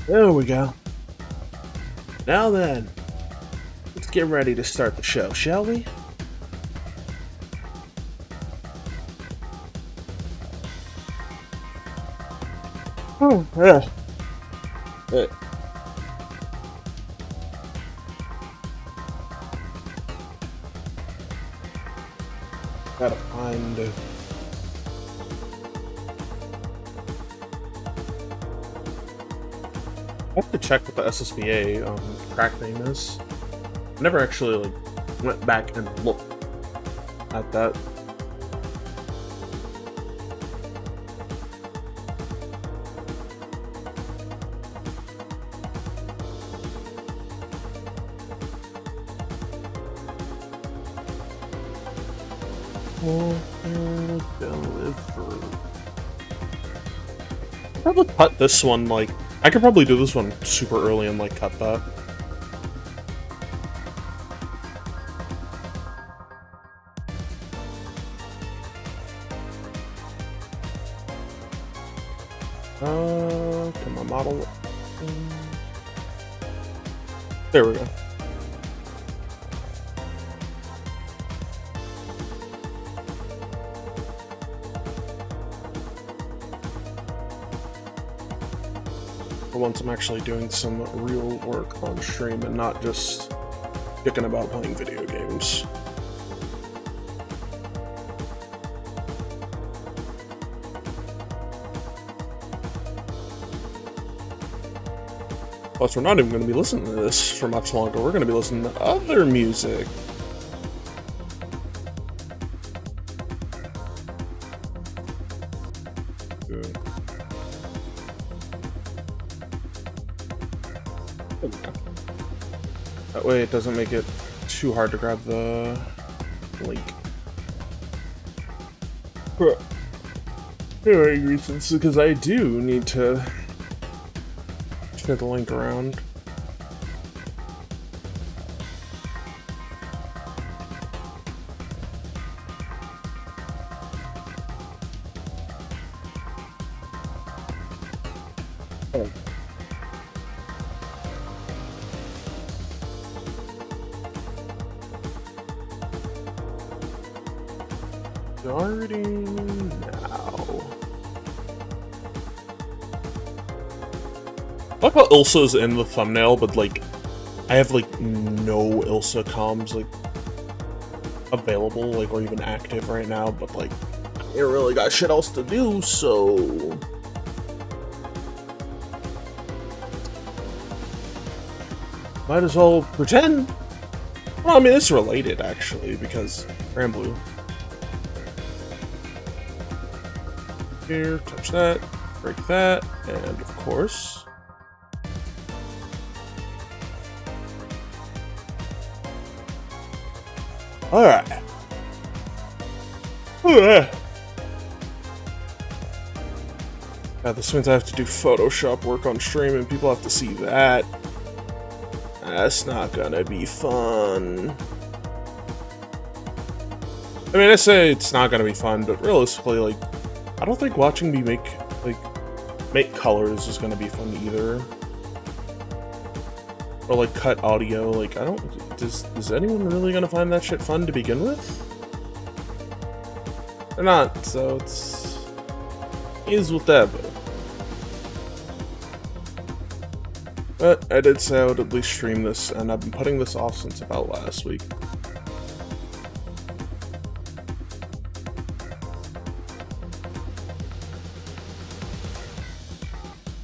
There we go. Now then, let's get ready to start the show, shall we? Oh, yeah. Uh, Gotta find. I have to check what the SSBA track name is. I never actually went back and looked at that. Probably cut this one, I could probably do this one super early and cut that. Can my model? There we go. For once, I'm actually doing some real work on stream and not just dicking about playing video games. Plus, we're not even going to be listening to this for much longer. We're going to be listening to other music. That way it doesn't make it too hard to grab the link. Anyway, reasons, because I do need to fit the link around. Oh. Starting now. I like how Ilsa's in the thumbnail, but I have no Ilsa comms available, or even active right now, but I ain't really got shit else to do, so might as well pretend. Well, I mean, it's related actually, because Granblue. Here, touch that, break that, and of course. Alright. This means I have to do Photoshop work on stream and people have to see that. That's not gonna be fun. I mean, I say it's not gonna be fun, but realistically, I don't think watching me make colors is gonna be fun either. Or cut audio, I don't, is anyone really gonna find that shit fun to begin with? They're not, so is whatever. But I did say I would at least stream this, and I've been putting this off since about last week.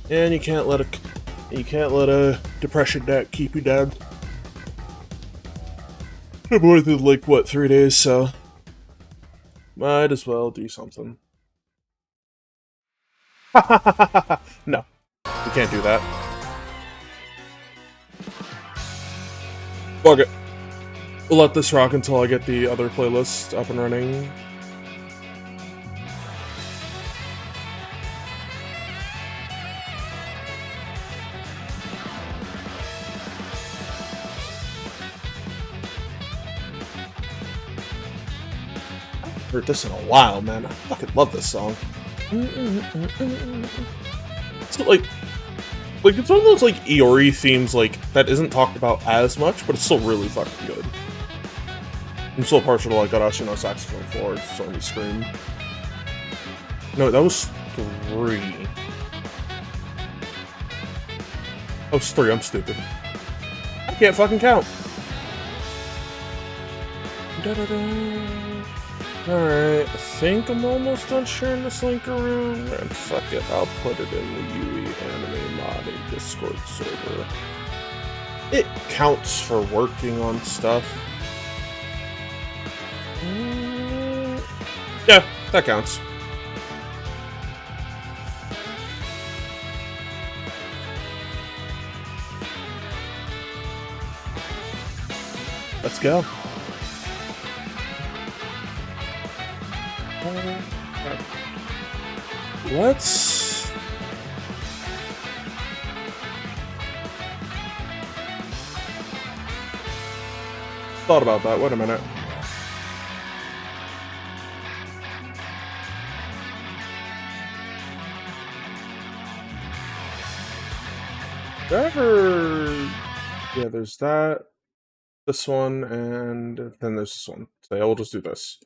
And you can't let a depression keep you down. For more than what, 3 days, so might as well do something. No, you can't do that. Fuck it. We'll let this rock until I get the other playlist up and running. Heard this in a while, man. I fucking love this song. So Like, it's one of those, like, Iori themes, like, that isn't talked about as much, but it's still really fucking good. I'm still partial to, like, Garashi no Saxophone 4, it's only Scream. No, that was 3. That was 3, I'm stupid. I can't fucking count. Alright, I think I'm almost done sharing this link around, and fuck it, I'll put it in the Yui Anime Modding Discord server. It counts for working on stuff. Yeah, that counts. Let's go. Let's... Thought about that, wait a minute. Yeah, there's that, this one, and then there's this one. So yeah, we'll just do this.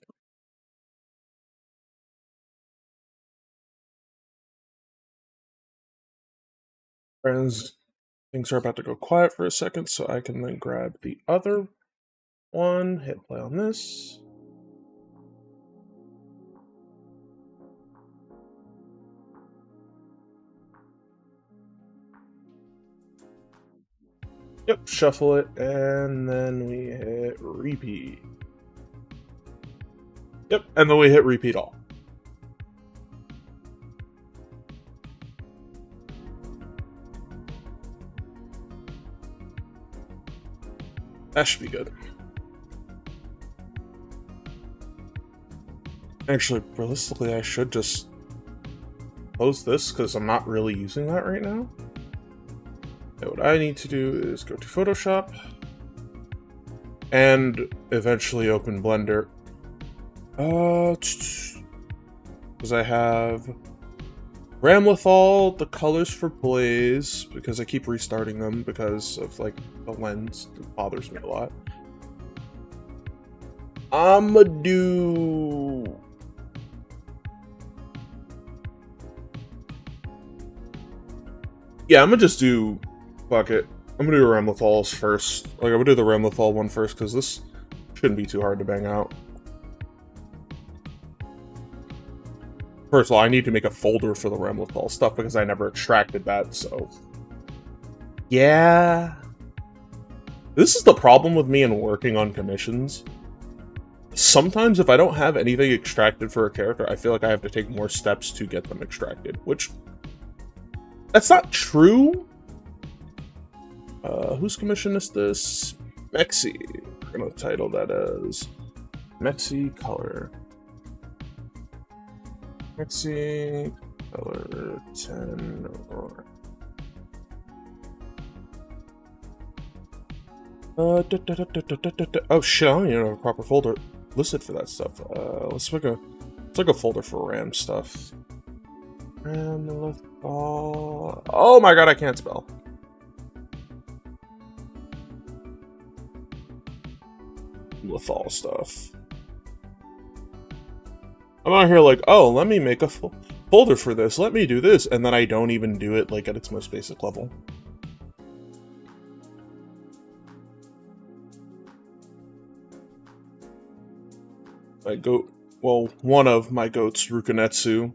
Friends, things are about to go quiet for a second, so I can then grab the other one, hit play on this. Yep, shuffle it, and then we hit repeat. Yep, and then we hit repeat all. That should be good. Actually, realistically, I should just close this because I'm not really using that right now. And what I need to do is go to Photoshop and eventually open Blender. Because I have Ramlethal, the colors for Blaze, because I keep restarting them because of, like, the lens. It bothers me a lot. I'ma do... Yeah, I'm gonna just do... Fuck it. I'm gonna do Ramlethal's first. Like, I'm gonna do the Ramlethal one first, because this shouldn't be too hard to bang out. First of all, I need to make a folder for the Ramlethal stuff, because I never extracted that, so... Yeah... This is the problem with me in working on commissions. Sometimes if I don't have anything extracted for a character, I feel like I have to take more steps to get them extracted, which... That's not true. Whose commission is this? Mexi. We're gonna title that as Mexi Color. Mexi Color 10 or... Oh shit, I don't even have a proper folder listed for that stuff. Let's make a folder for RAM stuff. Ramlethal. Oh my god, I can't spell. Lethal stuff. I'm out here like, oh, let me make a folder for this, let me do this, and then I don't even do it, like, at its most basic level. My goat, well, one of my goats, Rukonetsu.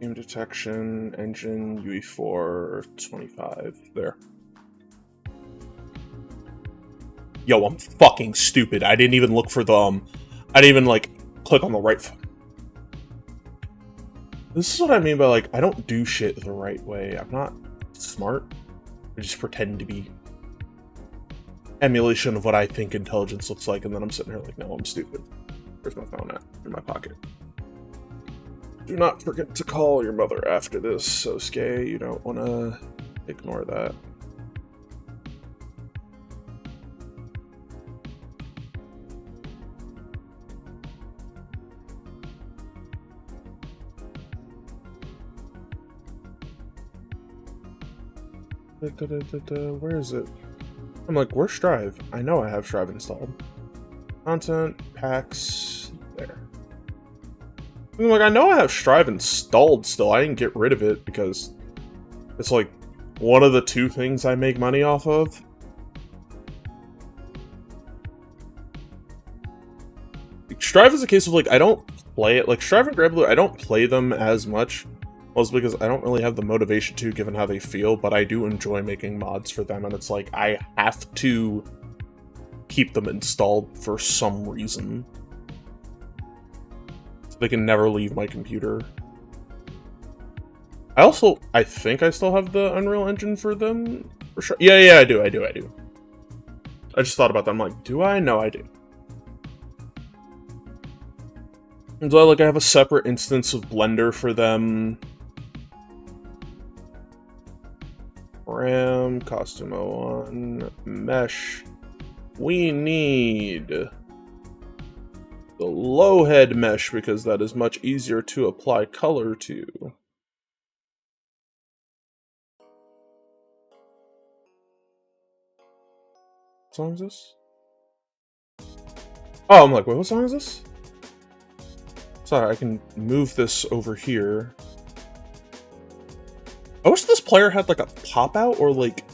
Game detection, engine, UE4, 25, there. Yo, I'm fucking stupid. I didn't even look for the, I didn't even, like, click on the right... This is what I mean by, like, I don't do shit the right way. I'm not smart. I just pretend to be emulation of what I think intelligence looks like, and then I'm sitting here like, no, I'm stupid. Where's my phone at? In my pocket. Do not forget to call your mother after this, Sosuke. You don't want to ignore that. Where is it? I'm like, where's Strive? I know I have Strive installed. Content, packs, there. I'm like, I know I have Strive installed still. I didn't get rid of it because it's like one of the two things I make money off of. Strive is a case of like, I don't play it. Like Strive and Grabblue, I don't play them as much. Mostly because I don't really have the motivation to, given how they feel, but I do enjoy making mods for them, and it's like, I have to keep them installed for some reason. So they can never leave my computer. I think I still have the Unreal Engine for them. For sure. Yeah, I do. I just thought about that. I'm like, do I? No, I do. And so, like, I have a separate instance of Blender for them. RAM, Costume 01, Mesh. We need the low head mesh because that is much easier to apply color to. What song is this? Oh, I'm like, wait, what song is this? Sorry, I can move this over here. I wish this player had like a pop out or like.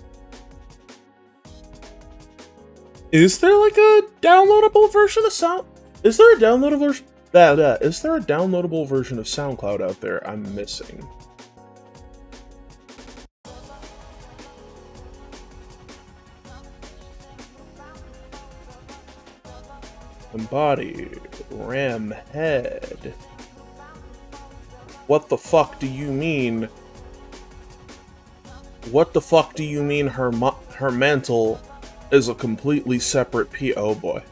Is there like a downloadable version of sound? Is there a downloadable version? Is there a downloadable version of SoundCloud out there I'm missing? Embody, RAM head. What the fuck do you mean? What the fuck do you mean her mantle is a completely separate Oh boy.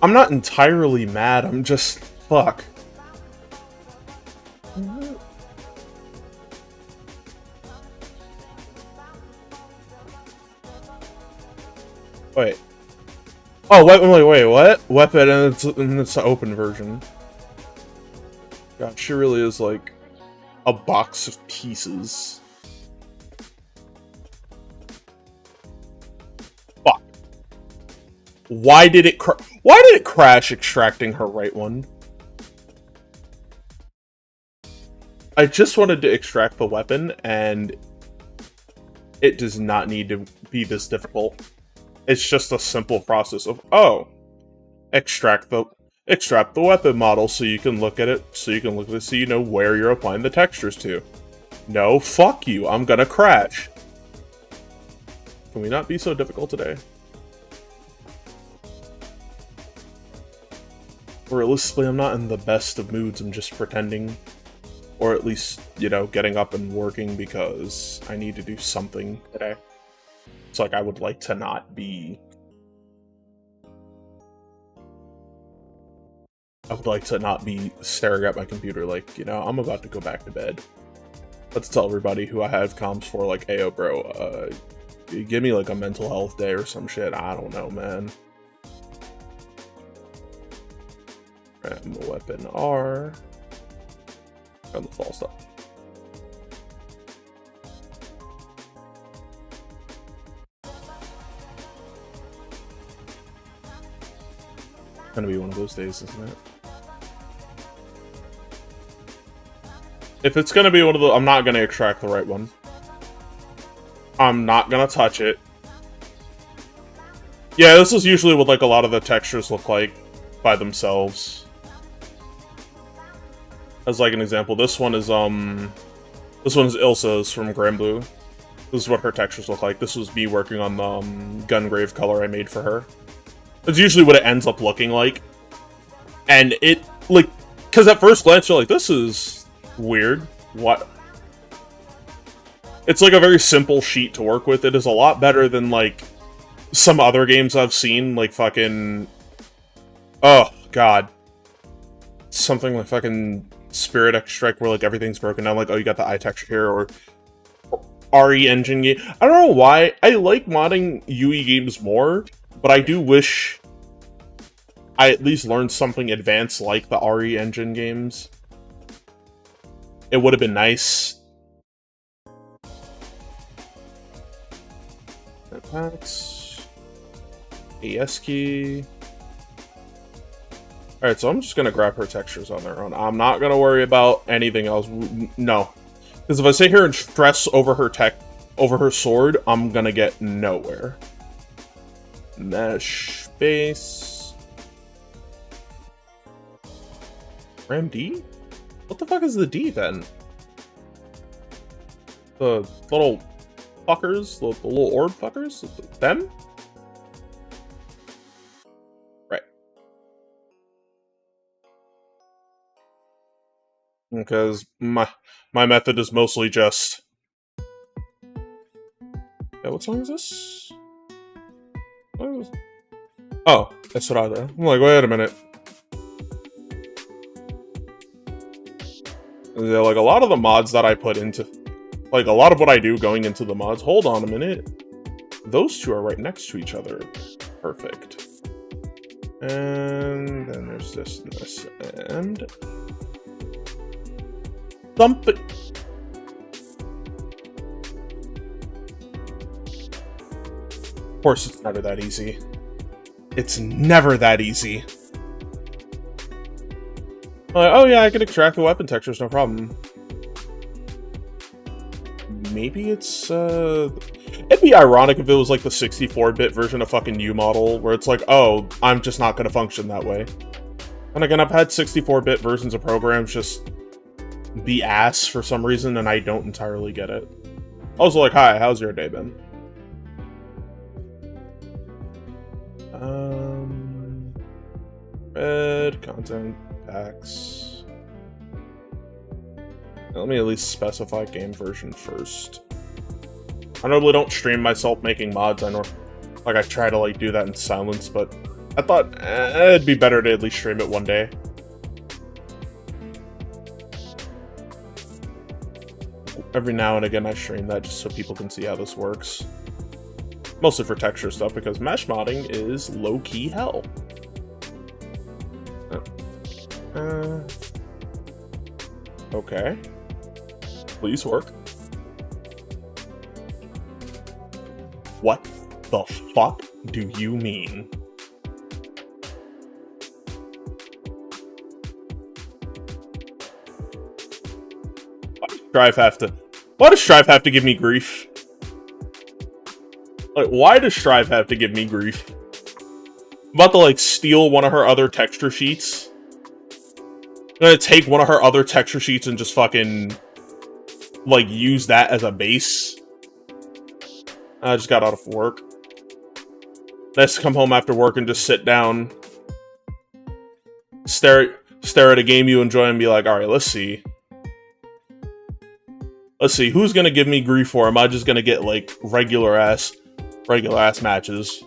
I'm not entirely mad, I'm just... fuck. Wait. Oh, wait, what? Weapon, and it's an open version. God, she really is like a box of pieces. Fuck. Why did it crash extracting her right one? I just wanted to extract the weapon, and it does not need to be this difficult. It's just a simple process of, oh, extract the weapon model so you can look at it, so you know where you're applying the textures to. No, fuck you, I'm gonna crash. Can we not be so difficult today? Realistically, I'm not in the best of moods, I'm just pretending. Or at least, you know, getting up and working because I need to do something today. It's like I would like to not be... I would like to not be staring at my computer like, you know, I'm about to go back to bed. Let's tell everybody who I have comms for, like, hey, yo, bro, give me, like, a mental health day or some shit. I don't know, man. RAM weapon R. And the fall stuff. Gonna be one of those days, isn't it? If it's gonna be one of the... I'm not gonna extract the right one. I'm not gonna touch it. Yeah, this is usually what, like, a lot of the textures look like by themselves. As, like, an example, this one is Ilsa's from Granblue. This is what her textures look like. This was me working on the Gungrave color I made for her. That's usually what it ends up looking like. And it, like, because at first glance you're like, this is weird. What? It's like a very simple sheet to work with. It is a lot better than, like, some other games I've seen, like fucking... Oh, God. Something like fucking Spirit X Strike where, like, everything's broken down. Like, oh, you got the eye texture here, or RE engine game. I don't know why. I like modding UE games more, but I do wish I at least learned something advanced like the RE engine games. it would have been nice. Packs. AS key. Alright, so I'm just gonna grab her textures on their own. I'm not gonna worry about anything else. No. Because if I sit here and stress over her sword, I'm gonna get nowhere. Mesh base. Ram D? What the fuck is the D then? The little fuckers? The little orb fuckers? Them? Right. Because my method is mostly just... Yeah, what song is this? Oh, that's what I thought. I'm like, wait a minute. Yeah, like, a lot of the mods that I put into... Like, a lot of what I do going into the mods... Hold on a minute. Those two are right next to each other. Perfect. And then there's this and this. And... Thump it! Of course, it's never that easy. It's never that easy. Like, oh yeah, I can extract the weapon textures, no problem. Maybe it's, it'd be ironic if it was like the 64-bit version of fucking U-Model, where it's like, oh, I'm just not gonna function that way. And again, I've had 64-bit versions of programs just be ass for some reason, and I don't entirely get it. Also, like, hi, how's your day been? Red, content, packs. Let me at least specify game version first. I normally don't stream myself making mods. I know, like, I try to, like, do that in silence, but I thought it'd be better to at least stream it one day. Every now and again I stream that just so people can see how this works. Mostly for texture stuff, because mesh modding is low-key hell. Okay. Please work. What the fuck do you mean? Why does Strive have to give me grief? Like, why does Strive have to give me grief? I'm about to, like, steal one of her other texture sheets. I'm gonna take one of her other texture sheets and just fucking, like, use that as a base. I just got out of work. Nice to come home after work and just sit down, stare at a game you enjoy and be like, alright, let's see. Let's see, who's gonna give me grief for? Am I just gonna get, like, regular ass matches?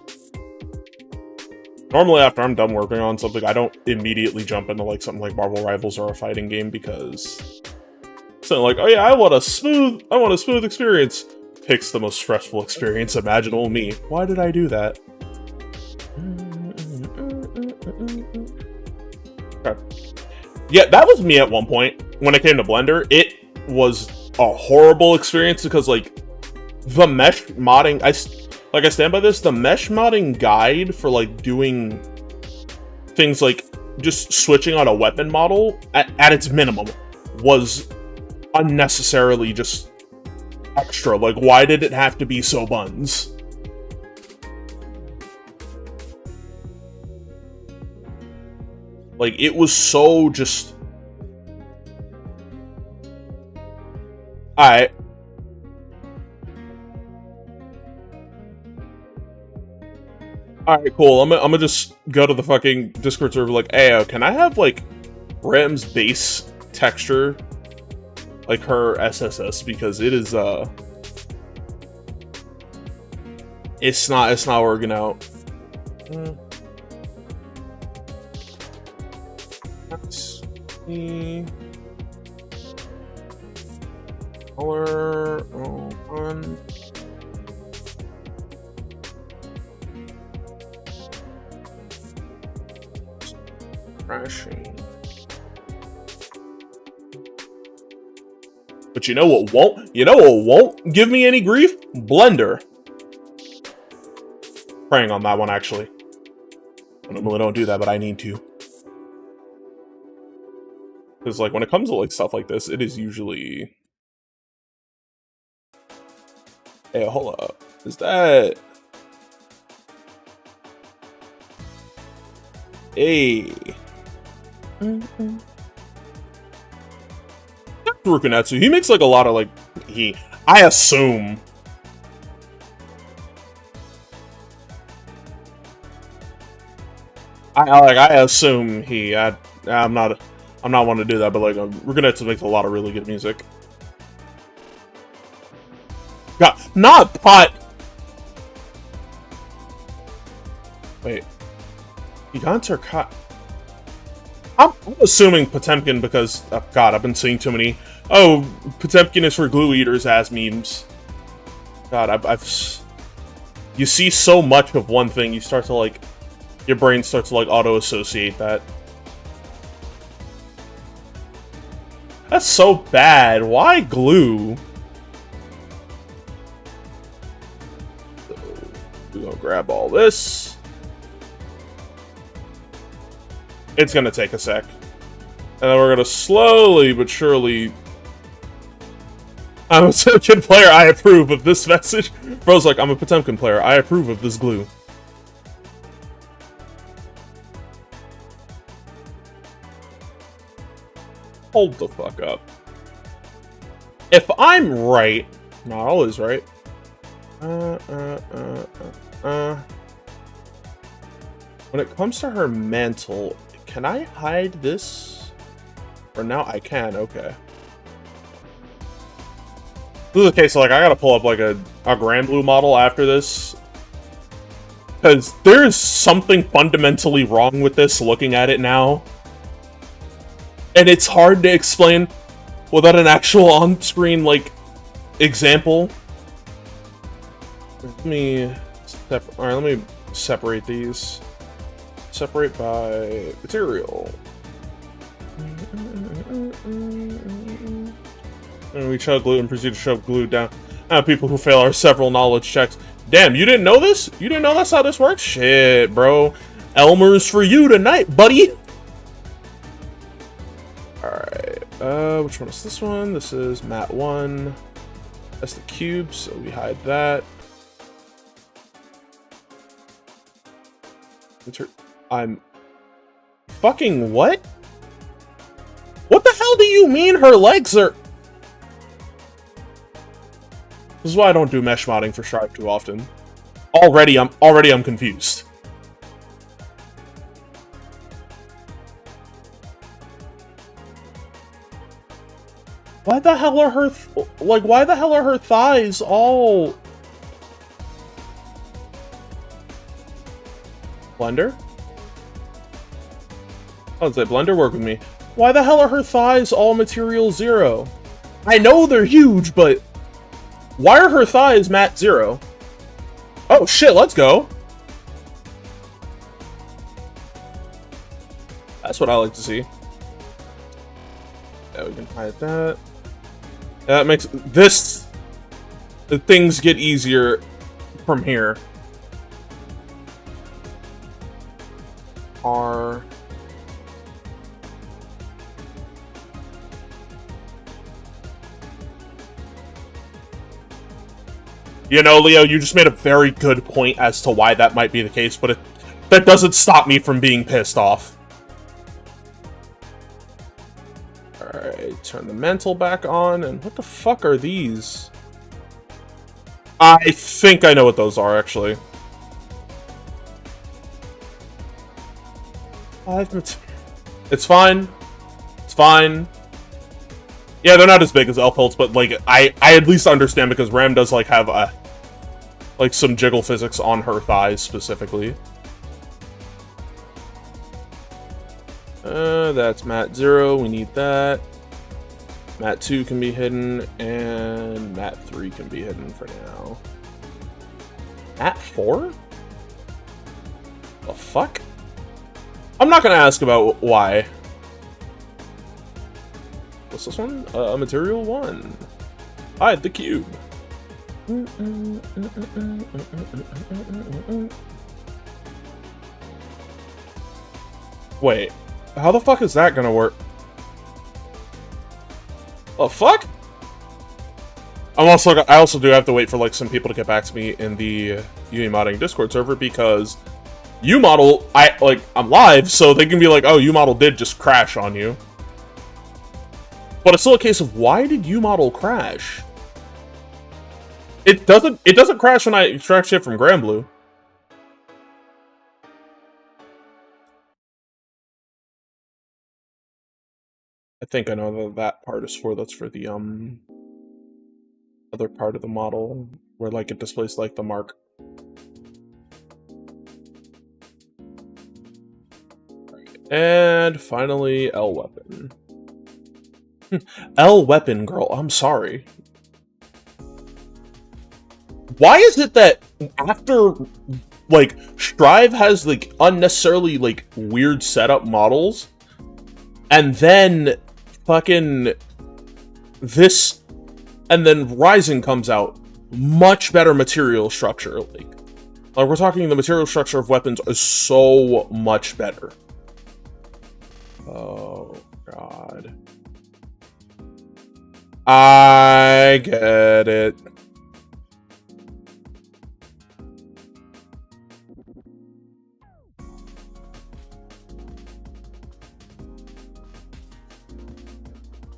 Normally, after I'm done working on something, I don't immediately jump into, like, something like Marvel Rivals or a fighting game, because something like, oh yeah, I want a smooth experience. Picks the most stressful experience imaginable. Me. Why did I do that? Okay. Yeah, that was me at one point. When it came to Blender, it was a horrible experience because, like, the mesh modding, I stand by this, the mesh modding guide for, like, doing things like just switching on a weapon model at its minimum was unnecessarily just extra. Like, why did it have to be so buns? Like, it was so just... Alright. Alright, cool. I'm gonna just go to the fucking Discord server like, hey, can I have, like, Ram's base texture? Like, her SSS, because it is, it's not working out. Let's see. Color, one. Crashing. But you know what won't? You know what won't give me any grief? Blender. Praying on that one, actually. I normally don't do that, but I need to. Because, like, when it comes to, like, stuff like this, it is usually... Hey, hold up. Is that... Hey. Rukunetsu, he makes, like, a lot of, like... I assume... I assume I'm not one to do that, but like Rukunetsu makes a lot of really good music. God, not pot. Wait, Gigants or Cut? I'm assuming Potemkin because God, I've been seeing too many. Oh, Potemkin is for glue eaters as memes. God, you see so much of one thing, you start to like. Your brain starts to, like, auto-associate that. That's so bad. Why glue? So, we're gonna grab all this. It's gonna take a sec. And then we're gonna slowly but surely... I'm a Potemkin player, I approve of this message. Bro's like, I'm a Potemkin player, I approve of this glue. Hold the fuck up. If I'm right, not always right. When it comes to her mantle, can I hide this? Or now I can, okay. This is the case, so like I gotta pull up like a Grand Blue model after this. Because there is something fundamentally wrong with this looking at it now. And it's hard to explain without an actual on-screen, like, example. Let me separate these. Separate by material. And we chug glue and proceed to shove glue down. People who fail our several knowledge checks. Damn, you didn't know this? You didn't know that's how this works? Shit, bro. Elmer's for you tonight, buddy. Alright, which one is this one? This is mat 1. That's the cube, so we hide that. I'm... Fucking what? What the hell do you mean her legs are... This is why I don't do mesh modding for Strive too often. Already I'm confused. Why the hell are her why the hell are her thighs all Blender? I would say Blender, work with me. Why the hell are her thighs all material 0? I know they're huge, but why are her thighs mat 0? Oh shit, let's go. That's what I like to see. Yeah, we can hide that. That makes this... The things get easier from here. R... You know, Leo, you just made a very good point as to why that might be the case, but that doesn't stop me from being pissed off. Alright, turn the mantle back on, and what the fuck are these? I think I know what those are, actually. It's fine. It's fine. Yeah, they're not as big as elf hilts, but, like, I at least understand because Ram does, like, have a... like, some jiggle physics on her thighs, specifically. That's mat 0, we need that. Mat 2 can be hidden, and mat 3 can be hidden for now. Mat 4? The fuck? I'm not gonna ask about why. What's this one? Material 1. Hide the cube. Wait, how the fuck is that gonna work? The fuck? I also do have to wait for like some people to get back to me in the Modding Discord server because Umodel, I'm live, so they can be like, oh, Umodel did just crash on you. But it's still a case of why did Umodel crash? It doesn't crash when I extract shit from Granblue. I think I know that part is for, that's for the other part of the model where like it displays like the mark. And finally, L weapon. L weapon, girl, I'm sorry. Why is it that after, like, Strive has, like, unnecessarily, like, weird setup models, and then fucking this, and then Rising comes out, much better material structure, like we're talking the material structure of weapons is so much better. Oh, God. I get it.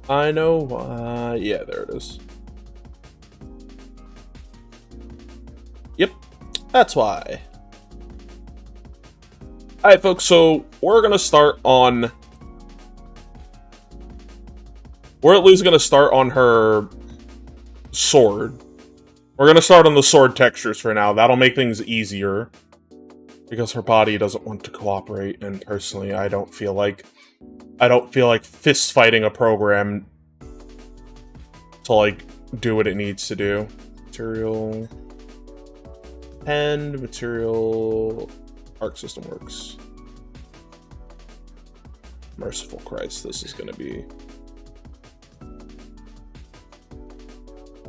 I know, yeah, there it is. Yep, that's why. Alright, folks, so we're gonna start on... We're at least gonna start on her sword. We're gonna start on the sword textures for now. That'll make things easier. Because her body doesn't want to cooperate, and personally, I don't feel like fist fighting a program to, like, do what it needs to do. Material... and material... Arc system works. Merciful Christ, this is gonna be...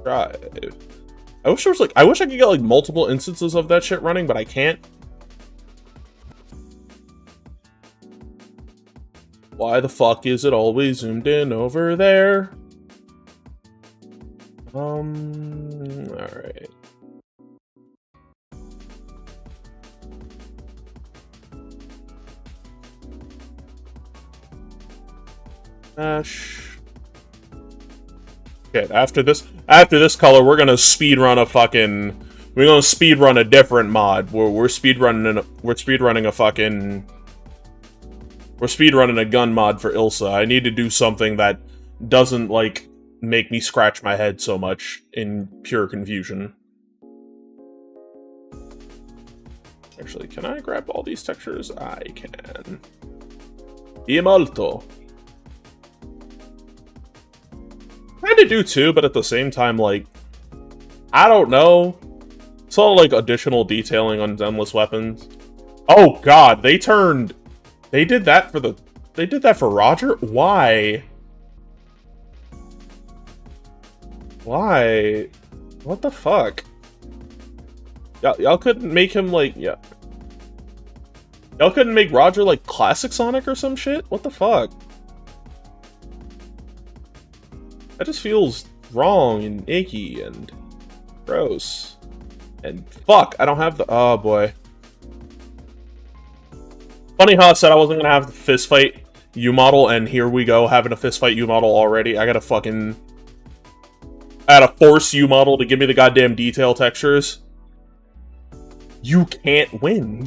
Drive. I wish there was, like, I wish I could get, like, multiple instances of that shit running, but I can't. Why the fuck is it always zoomed in over there? Alright. Dash. Okay, after this color, we're gonna speedrun a fucking... We're gonna speedrun a different mod. We're speedrunning a gun mod for Ilsa. I need to do something that doesn't, like, make me scratch my head so much in pure confusion. Actually, can I grab all these textures? I can. Molto. Kinda do too, but at the same time, like, I don't know. It's all, like, additional detailing on Endless Weapons. Oh god, they did that for Roger? Why? Why? What the fuck? Y'all couldn't make him, like, yeah. Y'all couldn't make Roger, like, Classic Sonic or some shit? What the fuck? That just feels wrong and icky and gross. And fuck, I don't have the... Oh, boy. Funny how I said I wasn't gonna have the fist fight U-model, and here we go, having a fist fight U-model already. I gotta force U-model to give me the goddamn detail textures. You can't win.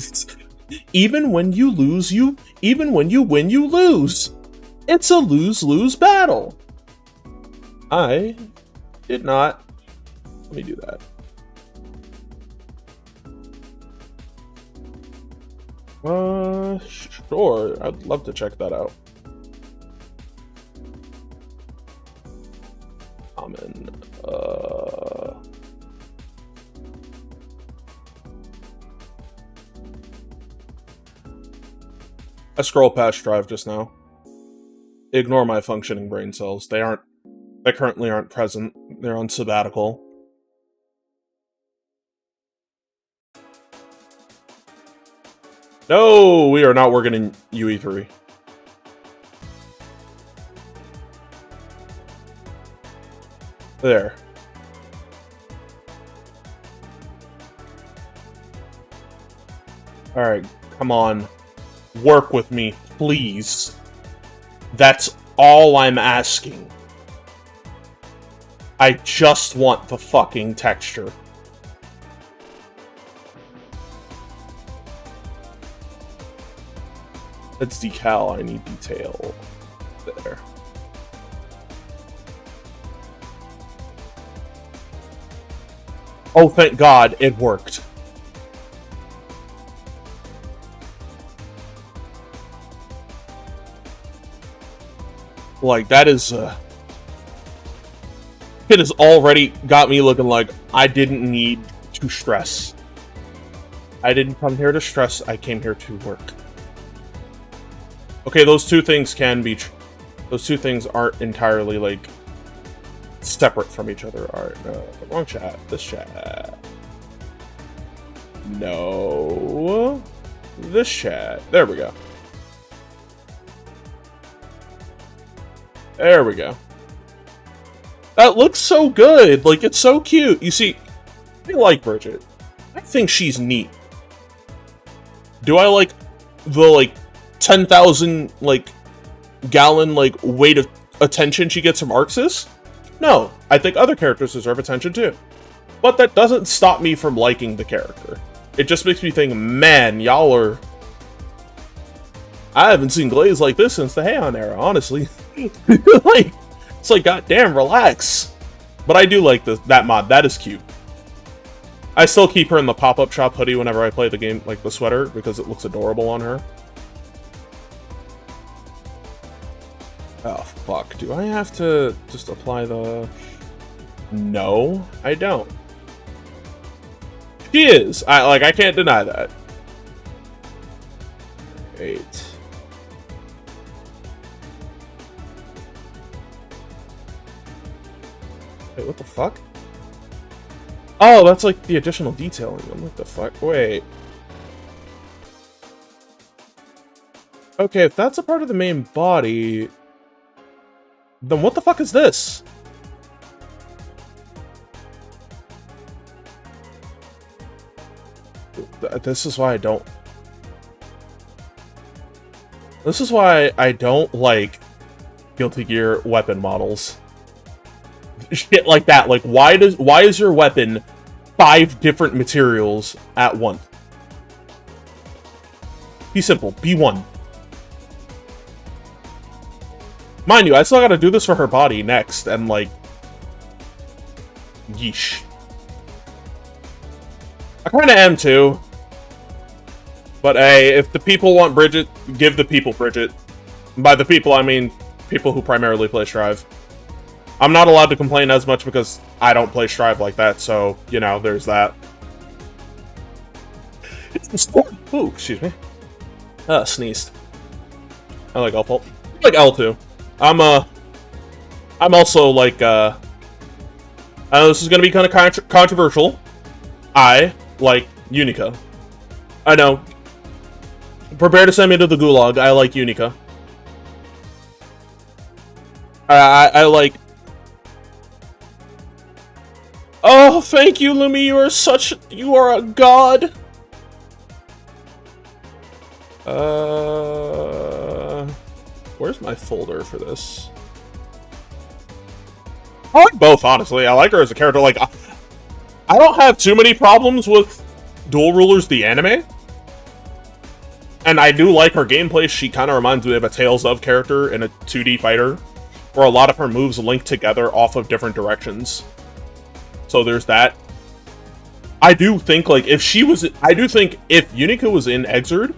Even when you lose, even when you win, you lose. It's a lose-lose battle. I did not. Let me do that. Sure. I'd love to check that out. Common. I scrolled past Drive just now. Ignore my functioning brain cells. They currently aren't present. They're on sabbatical. No, we are not working in UE3. There. Alright, come on. Work with me, please. That's all I'm asking. I just want the fucking texture. That's decal, I need detail. There. Oh, thank God, it worked. Like, that is, it has already got me looking like I didn't need to stress. I didn't come here to stress, I came here to work. Okay, those two things can be... those two things aren't entirely, like, separate from each other. Alright, no, the wrong chat. This chat. No. This chat. There we go. There we go. That looks so good! Like, it's so cute! You see, I like Bridget. I think she's neat. Do I like the, like, 10,000, like, gallon, like, weight of attention she gets from Arxis? No. I think other characters deserve attention, too. But that doesn't stop me from liking the character. It just makes me think, man, y'all are... I haven't seen Glaze like this since the Heian era, honestly. Like, it's like, goddamn, relax. But I do like that mod. That is cute. I still keep her in the pop-up shop hoodie whenever I play the game, like the sweater, because it looks adorable on her. Oh, fuck. Do I have to just apply the... No, I don't. She is. I can't deny that. Wait. Wait, what the fuck? Oh, that's like the additional detailing. I'm like, the fuck? Wait. Okay, if that's a part of the main body... then what the fuck is this? This is why I don't... This is why I don't like Guilty Gear weapon models. Shit like that. Like, why is your weapon 5 different materials at once? Be simple. Be one. Mind you, I still gotta do this for her body next, and like... yeesh. I kinda am too. But hey, if the people want Bridget, give the people Bridget. By the people, I mean people who primarily play Strive. I'm not allowed to complain as much because I don't play Strive like that, so, you know, there's that. Ooh, excuse me. Sneezed. I like L-Pulp. I like L2. I'm also, like, I know this is gonna be kind of controversial. I like Unica. I know. Prepare to send me to the gulag. I like Unica. I like... Oh, thank you, Lumi. You are a god. Where's my folder for this? I like both, honestly. I like her as a character. Like, I don't have too many problems with Dual Rulers the anime. And I do like her gameplay. She kind of reminds me of a Tales of character in a 2D fighter, where a lot of her moves link together off of different directions. So there's that. I do think, like, I do think if Unica was in Exerd,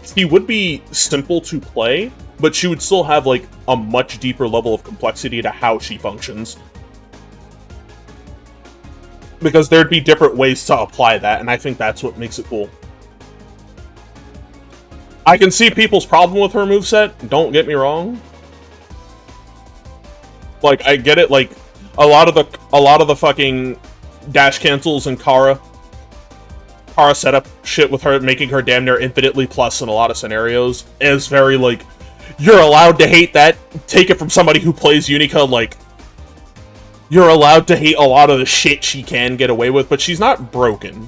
she would be simple to play, but she would still have, like, a much deeper level of complexity to how she functions. Because there'd be different ways to apply that, and I think that's what makes it cool. I can see people's problem with her moveset, don't get me wrong. Like, I get it, like, a lot of the fucking dash cancels and Kara setup shit with her, making her damn near infinitely plus in a lot of scenarios, is very, like, you're allowed to hate that. Take it from somebody who plays Unica, like, you're allowed to hate a lot of the shit she can get away with, but she's not broken.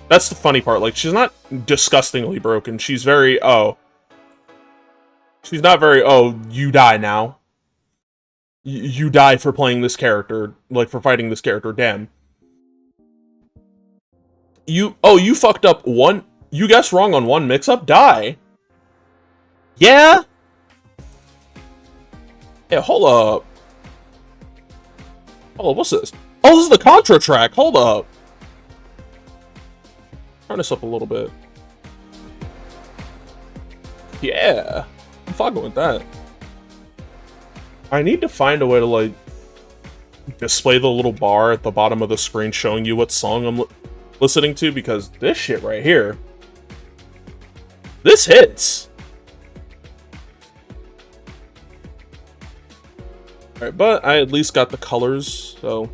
That's the funny part, like, she's not disgustingly broken. She's very, oh. She's not very, oh, you die now. You die for playing this character, like, for fighting this character, damn. You fucked up one, you guessed wrong on one mix-up, die. Yeah? Yeah, hold up. Hold up, what's this? Oh, this is the Contra track, hold up. Turn this up a little bit. Yeah. I'm fucking with that. I need to find a way to, like, display the little bar at the bottom of the screen showing you what song I'm listening to, because this shit right here, this hits. Alright, but I at least got the colors, so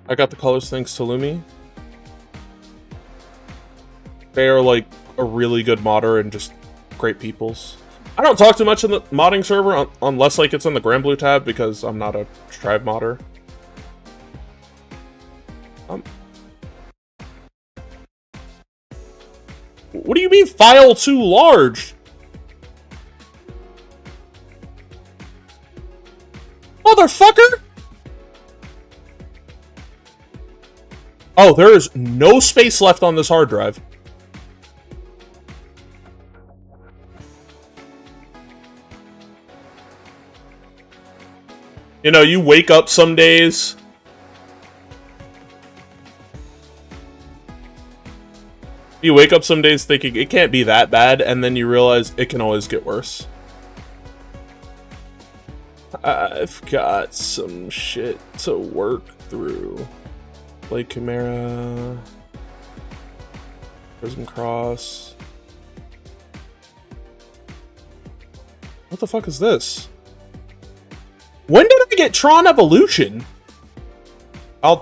I got the colors thanks to Lumi. They are, like, a really good modder and just great peoples. I don't talk too much in the modding server unless, like, it's in the Granblue tab, because I'm not a tribe modder. What do you mean, file too large? Motherfucker! Oh, there is no space left on this hard drive. You know, you wake up some days. You wake up some days thinking it can't be that bad, and then you realize it can always get worse. I've got some shit to work through. Play Chimera. Prism Cross. What the fuck is this? When did I get Tron Evolution? Oh,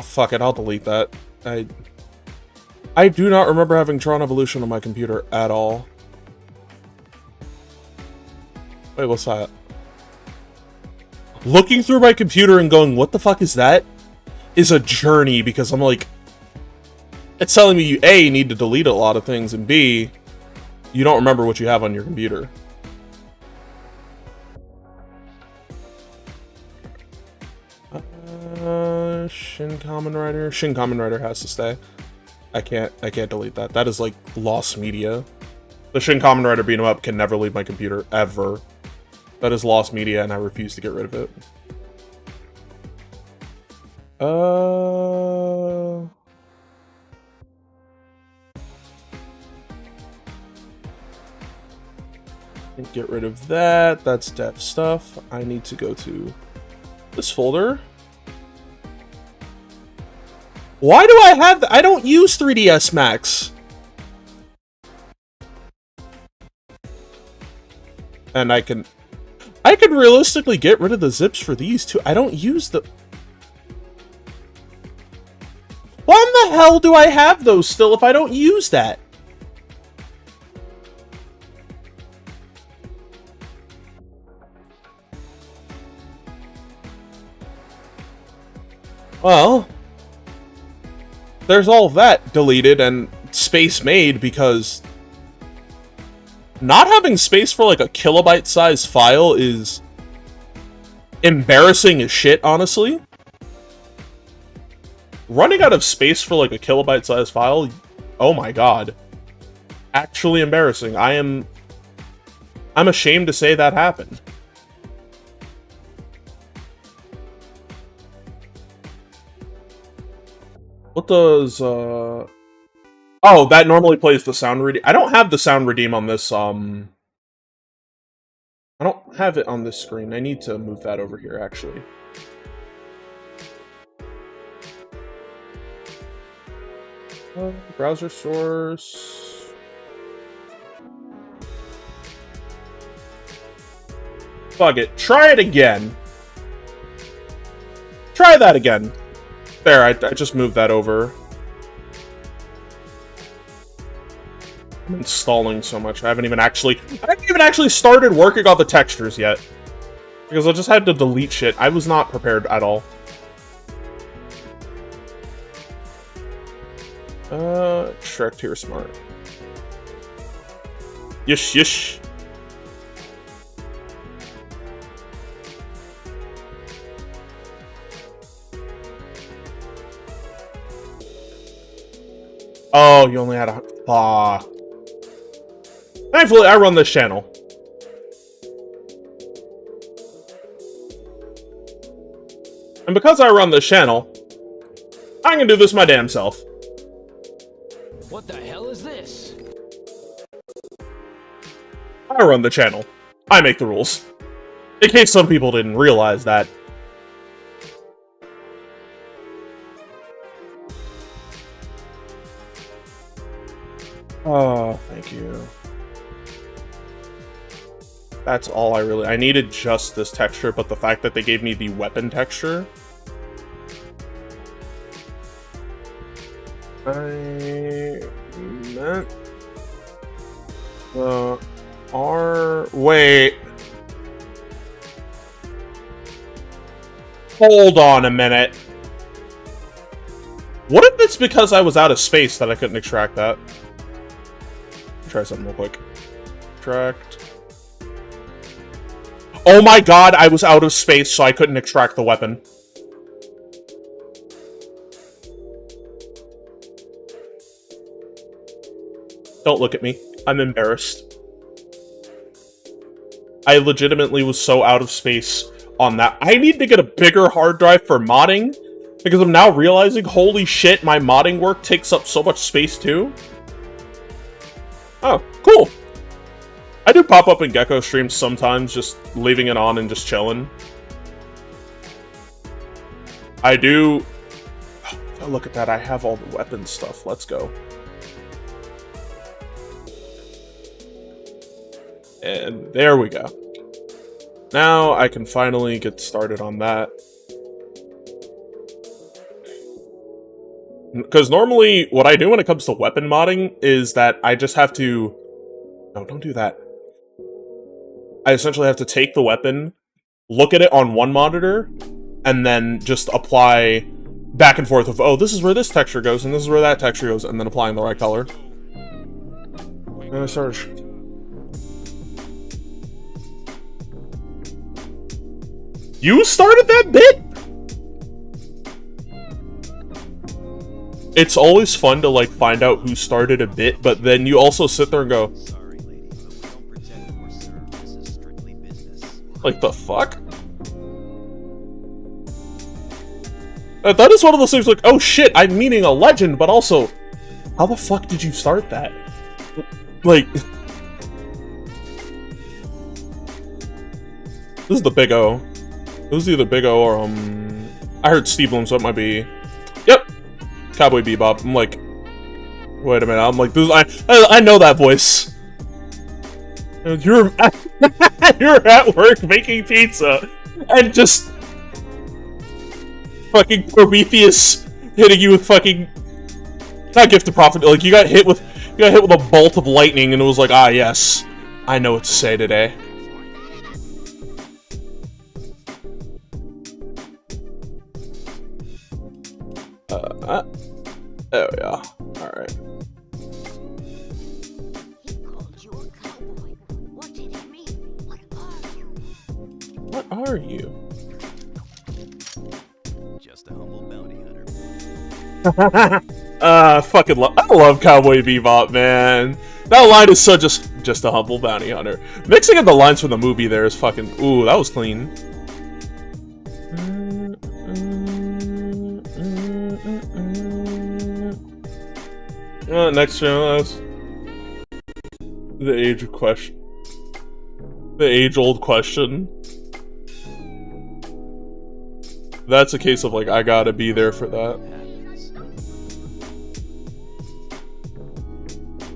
fuck it, I'll delete that. I do not remember having Tron Evolution on my computer at all. Wait, what's that? Looking through my computer and going, what the fuck is that? Is a journey, because I'm like, it's telling me you A, need to delete a lot of things, and B, you don't remember what you have on your computer. Shin Kamen Rider. Shin Kamen Rider has to stay. I can't delete that. That is like lost media. The Shin Kamen Rider beat 'em up can never leave my computer ever. That is lost media, and I refuse to get rid of it. Get rid of that. That's dev stuff. I need to go to this folder. Why do I have I don't use 3DS Max. And I can realistically get rid of the zips for these two. I don't use the... Why in the hell do I have those still if I don't use that? Well, there's all of that deleted and space made, because not having space for like a kilobyte size file is embarrassing as shit, honestly. Running out of space for like a kilobyte size file, oh my god. Actually embarrassing. I'm ashamed to say that happened. What does, oh, that normally plays the sound redeem. I don't have the sound redeem on this, I don't have it on this screen. I need to move that over here, actually. Browser source. Fuck it. Try it again. Try that again. There, I just moved that over. I'm installing so much. I haven't even actually started working on the textures yet. Because I just had to delete shit. I was not prepared at all. Shrek here, smart. Yish, yish. Oh, you only had a... Thankfully, I run this channel. And because I run this channel, I can do this my damn self. What the hell is this? I run the channel. I make the rules. In case some people didn't realize that. Oh, thank you. That's all I needed just this texture, but the fact that they gave me the weapon texture. I meant the wait. Hold on a minute. What if it's because I was out of space that I couldn't extract that? Try something real quick. Extract. Oh my god, I was out of space, so I couldn't extract the weapon. Don't look at me. I'm embarrassed. I legitimately was so out of space on that. I need to get a bigger hard drive for modding, because I'm now realizing, holy shit, my modding work takes up so much space too. Oh, cool. I do pop up in Gecko streams sometimes, just leaving it on and just chilling. I do... Oh, look at that, I have all the weapon stuff. Let's go. And there we go. Now I can finally get started on that. Because normally, what I do when it comes to weapon modding is that I just have to... No, don't do that. I essentially have to take the weapon, look at it on one monitor, and then just apply back and forth of, oh, this is where this texture goes, and this is where that texture goes, and then applying the right color. And I started... You started that bit? It's always fun to, like, find out who started a bit, but then you also sit there and go... Sorry, lady, but we don't pretend that we're served. This is strictly business. Like, the fuck? That is one of those things like, oh shit, I'm meeting a legend, but also... How the fuck did you start that? Like... This is the Big O. It was either Big O or, I heard Steve Bloom, so it might be... Yep! Cowboy Bebop. I'm like... Wait a minute, I'm like, I know that voice. You're... You're at work making pizza, and just... Fucking Prometheus hitting you with fucking... Not Gift of Prophet, like, you got hit with a bolt of lightning, and it was like, ah, yes. I know what to say today. There we are. Alright. He called you a cowboy. What did he mean? What are you? Just a humble bounty hunter. I love Cowboy Bebop, man. That line is so just a humble bounty hunter. Mixing up the lines from the movie there is fucking... Ooh, that was clean. Next channel is the age question. The age-old question. That's a case of like, I gotta be there for that.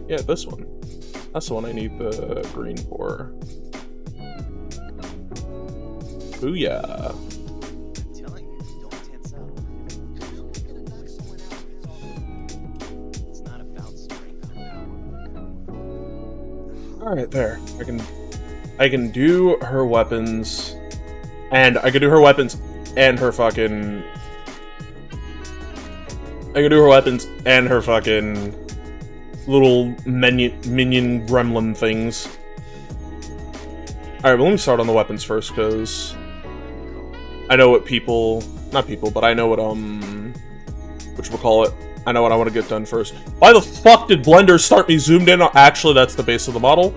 Yeah, this one. That's the one I need the green for. Booyah. I'm telling you, don't tense up. It's not about strength or power. Alright, there. I can do her weapons. And I can do her weapons and her fucking... I can do her weapons and her fucking little minion gremlin things. Alright, but let me start on the weapons first, because I know what people... Not people, but I know what, whatchamacallit. I know what I want to get done first. Why the fuck did Blender start me zoomed in? Actually, that's the base of the model.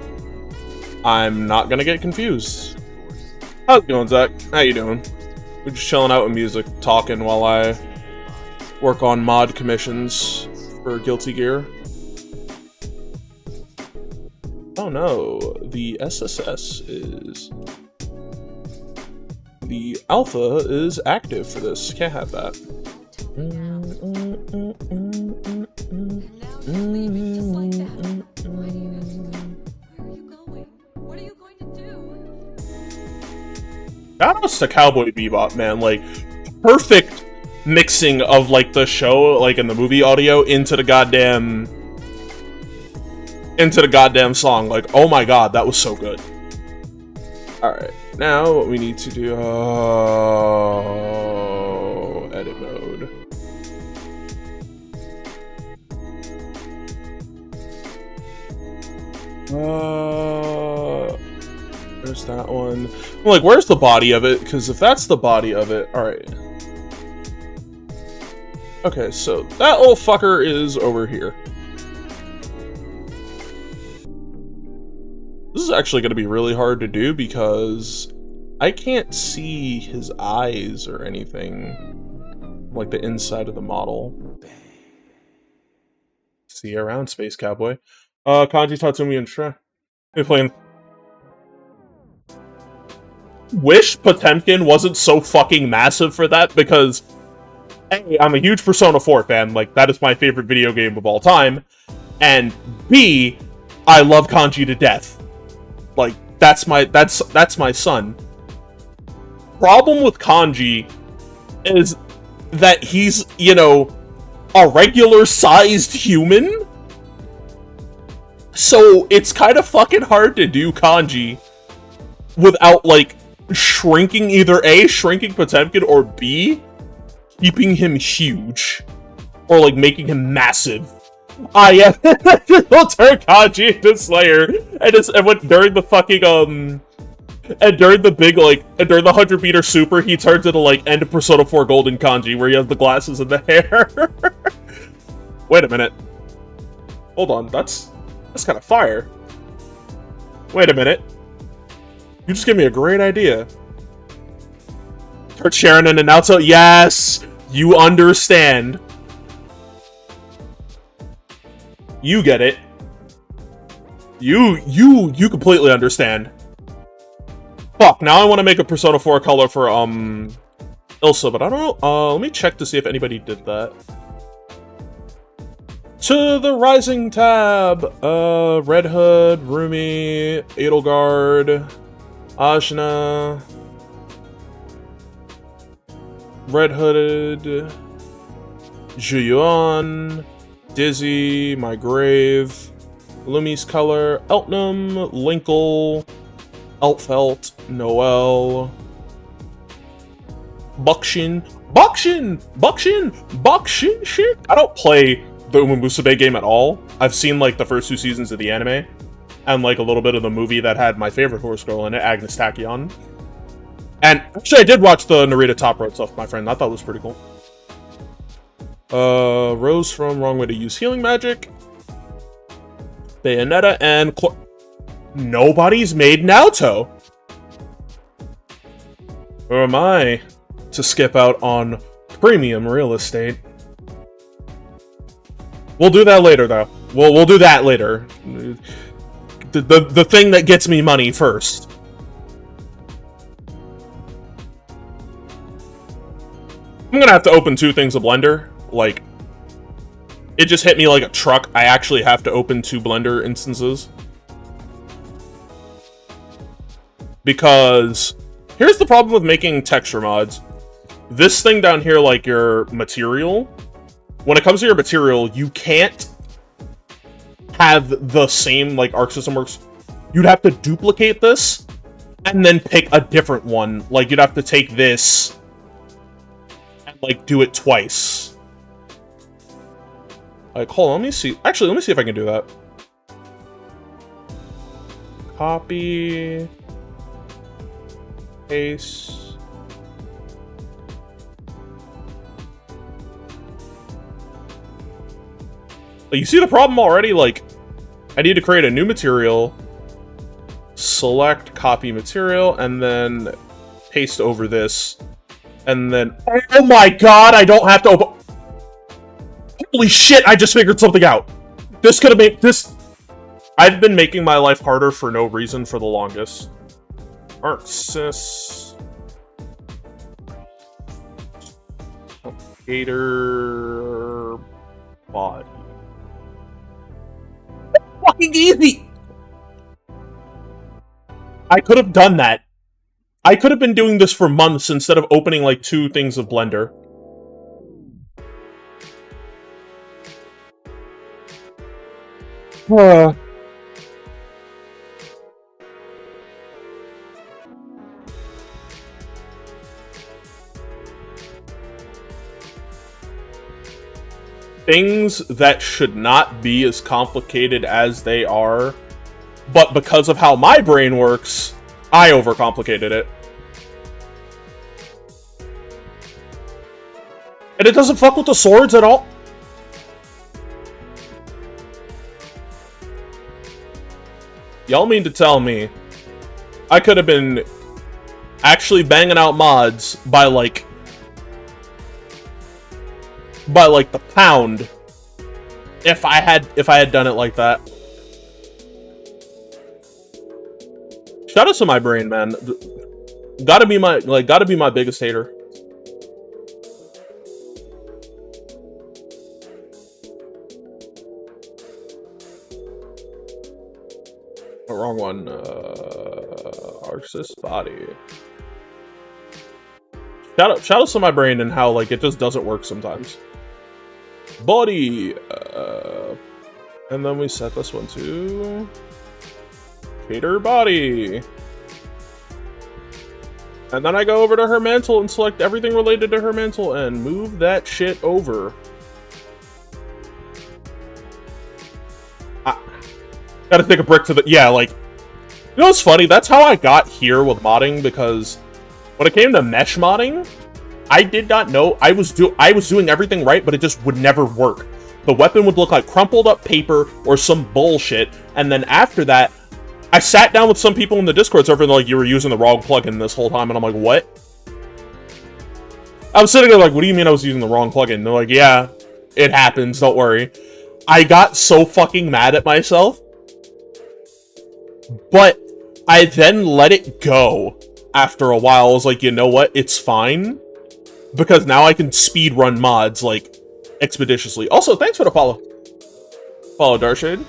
I'm not gonna get confused. How's it going, Zach? How you doing? We're just chilling out with music, talking while I work on mod commissions for Guilty Gear. Oh no, the SSS is... The alpha is active for this. Can't have that. Now you're leaving just like that. Why do you hesitate? Where are you going? What are you going to do? Shoutouts to Cowboy Bebop, man. Like, perfect mixing of, like, the show, like, in the movie audio into the goddamn song. Like, oh my god, that was so good. Alright, now what we need to do... edit mode. There's that one. I'm like, where's the body of it? Because if that's the body of it... Alright. Okay, so that little fucker is over here. This is actually going to be really hard to do because I can't see his eyes or anything, like the inside of the model. See you around, Space Cowboy. Kanji, Tatsumi, and Shre. They're playing... Wish Potemkin wasn't so fucking massive for that because, A, I'm a huge Persona 4 fan, like, that is my favorite video game of all time, and B, I love Kanji to death. Like, that's my son. Problem with Kanji is that he's, you know, a regular-sized human? So, it's kind of fucking hard to do Kanji without, like, shrinking either A, shrinking Potemkin, or B, keeping him huge. Or, like, making him massive. Ah, yeah, he'll turn Kanji into Slayer, and when, during the fucking, and during the big, like, during the 100-meter super, he turns into, like, end of Persona 4 Golden Kanji, where he has the glasses and the hair. Wait a minute. Hold on, that's kind of fire. Wait a minute. You just gave me a great idea. Turn Sharon into Naoto? Yes! You understand. You get it. You completely understand. Fuck, now I want to make a Persona 4 color for, Ilsa, but I don't know. Let me check to see if anybody did that. To the Rising tab! Red Hood, Rumi, Edelgard, Ajna, Red Hooded, Juyuan, Dizzy, My Grave, Lumi's Color, Eltnum, Linkle, Elfelt, Noel, Buckshin, shit! I don't play the Umumusume game at all. I've seen, like, the first 2 seasons of the anime, and, like, a little bit of the movie that had my favorite horse girl in it, Agnes Tachyon. And, actually, I did watch the Narita Top Road stuff, my friend. I thought it was pretty cool. Rose from Wrong Way to Use Healing Magic, Bayonetta, and nobody's made Naoto. Or am I to skip out on premium real estate? We'll do that later, though. We'll do that later. The thing that gets me money first. I'm gonna have to open 2 things of Blender. Like, it just hit me like a truck. I actually have to open 2 Blender instances. Because Here's the problem with making texture mods. This thing down here, like your material, when it comes to your material, you can't have the same, like, Arc System Works. You'd have to duplicate this, and then pick a different one. Like, you'd have to take this, and, like, do it twice. Like, hold on, let me see. Actually, let me see if I can do that. Copy. Paste. You see the problem already? Like, I need to create a new material, select copy material, and then paste over this. And then, oh my god, I don't have to open. Holy shit, I just figured something out. This could have made this. I've been making my life harder for no reason for the longest. ArcSys. Gator body. Fucking easy! I could have done that. I could have been doing this for months instead of opening like 2 things of Blender. Things that should not be as complicated as they are, but because of how my brain works, I overcomplicated it. And it doesn't fuck with the swords at all. Y'all mean to tell me I could have been actually banging out mods by like the pound if I had done it like that. Shout out to my brain, man. Gotta be my biggest hater. Wrong one. ArcSys body. Shout out to my brain and how like it just doesn't work sometimes. Body. And then we set this one to shader body. And then I go over to her mantle and select everything related to her mantle and move that shit over. Gotta take a brick to the... Yeah, like... You know what's funny? That's how I got here with modding, because when it came to mesh modding, I did not know... I was doing everything right, but it just would never work. The weapon would look like crumpled up paper or some bullshit, and then after that, I sat down with some people in the Discord server and they're like, you were using the wrong plugin this whole time, and I'm like, what? I was sitting there like, what do you mean I was using the wrong plugin? And they're like, yeah, it happens, don't worry. I got so fucking mad at myself. But I then let it go after a while. I was like, you know what? It's fine. Because now I can speedrun mods, like, expeditiously. Also, thanks for the follow. Follow, Darshade.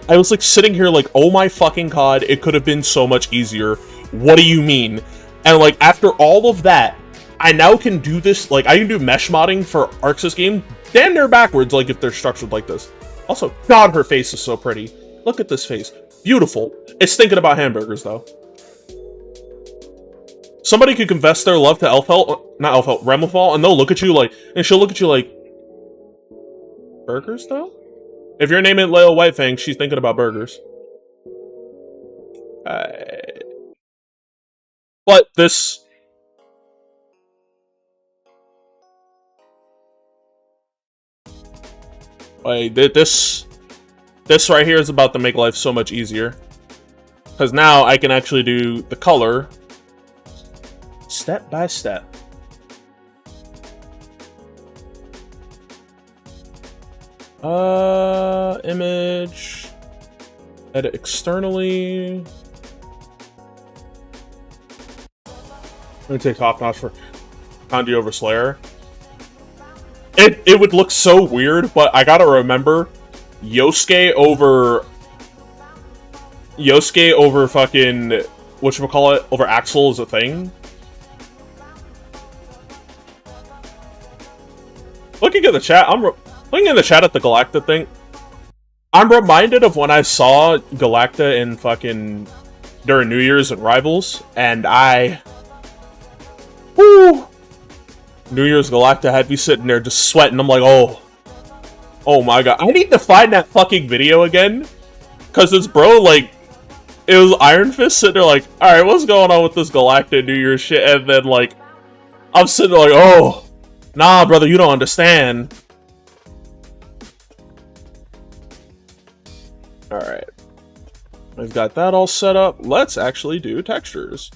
I was, like, sitting here like, oh my fucking god, it could have been so much easier. What do you mean? And, like, after all of that, I now can do this, like, I can do mesh modding for ArcSys game damn near backwards, like, if they're structured like this. Also, god, her face is so pretty. Look at this face. Beautiful. It's thinking about hamburgers, though. Somebody could confess their love to Elfhelt, not Elfhelt, Remlefall, and they'll look at you like, and she'll look at you like, burgers, though? If your name ain't Leo Whitefang, she's thinking about burgers. But this... Like, this right here is about to make life so much easier. Because now I can actually do the color step by step. Image. Edit externally. Let me take Top Notch for Kandi over Slayer. It would look so weird, but I gotta remember Yosuke over Yosuke over fucking whatchamacallit over Axel is a thing. Looking at the chat, looking in the chat at the Galacta thing. I'm reminded of when I saw Galacta in fucking during New Year's and Rivals, and woo! New Year's Galacta had me sitting there just sweating. I'm like, oh my god, I need to find that fucking video again, cause this bro like, it was Iron Fist sitting there like, all right, what's going on with this Galacta New Year's shit, and then like, I'm sitting there like, oh, nah, brother, you don't understand. Alright. We've got that all set up. Let's actually do textures.